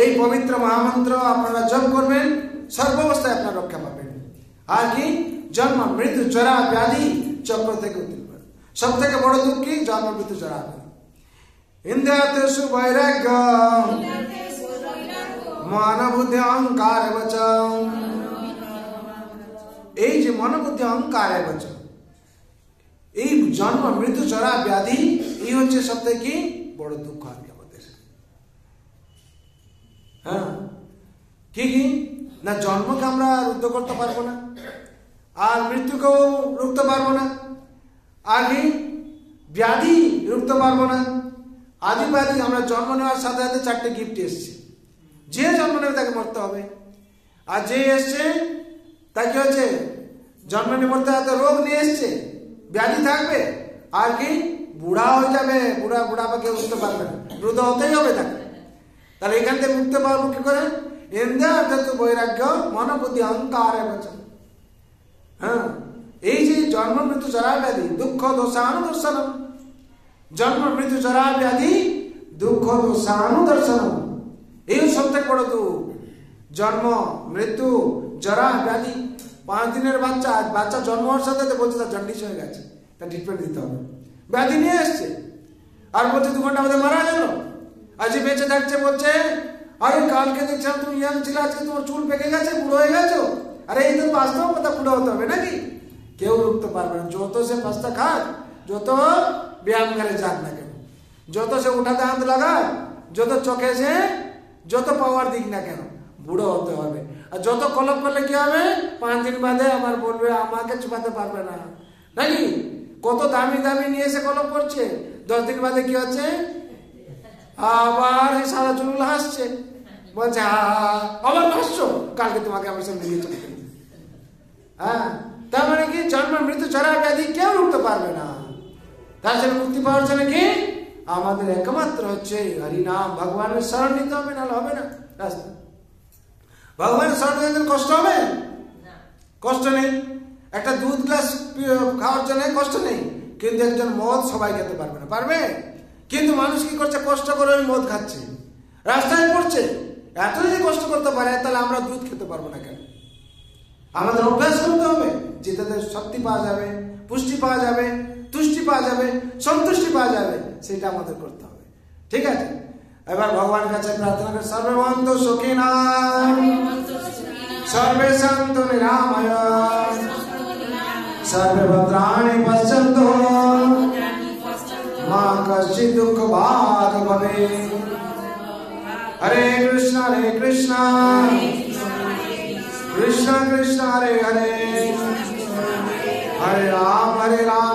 এই পবিত্র মহামন্ত্র আপনারা জপ করবেন, সর্বাবস্থায় আপনারা রক্ষা পাবেন। আর কি জন্ম মৃত্যু জরা ব্যাধি চক্র থেকে উত্তর, সব থেকে বড় দুঃখ কি জন্ম মৃত্যু জরা ব্যাধি। ইন্দ্রিয়াতে সুবৈরাগ্য মনোবুদ্ধি অহংকার বচন, এই যে মনোবুদ্ধি অহংকার বচন, এই জন্ম মৃত্যু জরা ব্যাধি, এই হচ্ছে সব থেকে বড় দুঃখ আর কি আমাদের। হ্যাঁ, কি কি না জন্মকে আমরা রুদ্ধ করতে পারবো না, আর মৃত্যুকেও রুখতে পারবো না, আর কি ব্যাধি রুখতে পারবো না। আদি ব্যাধি আমরা জন্ম নেওয়ার সাথে সাথে চারটে গিফট এসছে, যে জন্ম নেবে তাকে মরতে হবে, আর যে এসছে তাকে হচ্ছে জন্ম নিয়ে মরতে হবে, রোগ নিয়ে এসছে, ব্যাধি থাকবে, আর কি বুড়া হয়ে যাবে, বুড়া কেউ উঠতে পারবে না, বৃদ্ধ হতেই হবে তাকে। তাহলে এখান থেকে মুক্তি পাওয়ার কি করে? ইন্দ্রিয়ার্থ বৈরাগ্য মনোবুদ্ধি অহংকার বচন। হ্যাঁ, এই যে জন্ম মৃত্যু জরা ব্যাধি দুঃখ দোষানুদর্শনম, জন্ম মৃত্যু জরা ব্যাধি দুঃখ দোষানুদর্শনম, এই সব থেকে বড় দুঃখ। জন্ম মৃত্যু জরা ব্যাধি, 5 দিনের বাচ্চা জন্ম হওয়ার সাথে বলছে তার জন্ডিস হয়ে গেছে, তার ট্রিটমেন্ট দিতে হবে, ব্যাধি নিয়ে এসছে, আর বলছে 2 ঘন্টা মধ্যে মারা গেল। আজ বেঁচে থাকছে বলছে আরে কালকে দেখছিলাম তুমি ইয়াং ছিল, আজকে তোমার চুল পেকে গেছে, বুড়ো হয়ে গেছো। আরে এই তো বাস্তব কথা, বুড়ো হতে হবে নাকি? কেউ রুখতে পারবে না, যত সে পাস্তা খাক, যত ব্যায়াম করে যাক না কেন, যত সে উঠাতে হাত লাগাক, যত চোখে সে যত পাওয়ার দিক না কেন, বুড়ো হতে হবে। আর যত কলপ করলে কি হবে? 5 দিন বাদে আমার বলবে আমাকে চুপাতে পারবে না নাকি? কত দামি দামি নিয়ে এসে কলপ করছে, 10 দিন বাদে কি হচ্ছে? আবার সারা চুল হাসছে, বলছে আবার হাসছো, কালকে তোমাকে আমার সঙ্গে নিয়ে চলে। হ্যাঁ, তার মানে কি জন্ম মৃত্যু জরা ব্যাধি কেউ রুখতে পারবে না। তার জন্য মুক্তি পাওয়ার জন্য কি আমাদের একমাত্র হচ্ছে হরিনাম, ভগবানের শরণ নিতে হবে, নাহলে হবে না রাস্তা। ভগবানের শরণ নিতে কষ্ট হবে? কষ্ট নেই। একটা দুধ গ্লাস খাওয়ার জন্য কষ্ট নেই, কিন্তু একজন মদ সবাই খেতে পারবে না, পারবে? কিন্তু মানুষ কি করছে? কষ্ট করে ওই মদ খাচ্ছে, রাস্তায় পড়ছে। এত যদি কষ্ট করতে পারে তাহলে আমরা দুধ খেতে পারবো না কেন? আমাদের অভ্যাস করতে হবে, যেটাতে শক্তি পাওয়া যাবে, পুষ্টি পাওয়া যাবে, তুষ্টি পাওয়া যাবে, সন্তুষ্টি পাওয়া যাবে, সেটা আমাদের করতে হবে। ঠিক আছে, এবার ভগবানের কাছে প্রার্থনা করে সর্বভন্তু সুখিনা সর্বে সন্তু নিরাময় সর্বে ভদ্রাণি পশ্যন্তু মা কশ্চিৎ দুঃখ ভাগ ভবেৎ। হরে কৃষ্ণ কৃষ্ণ কৃষ্ণ হরে হরে, হরে রাম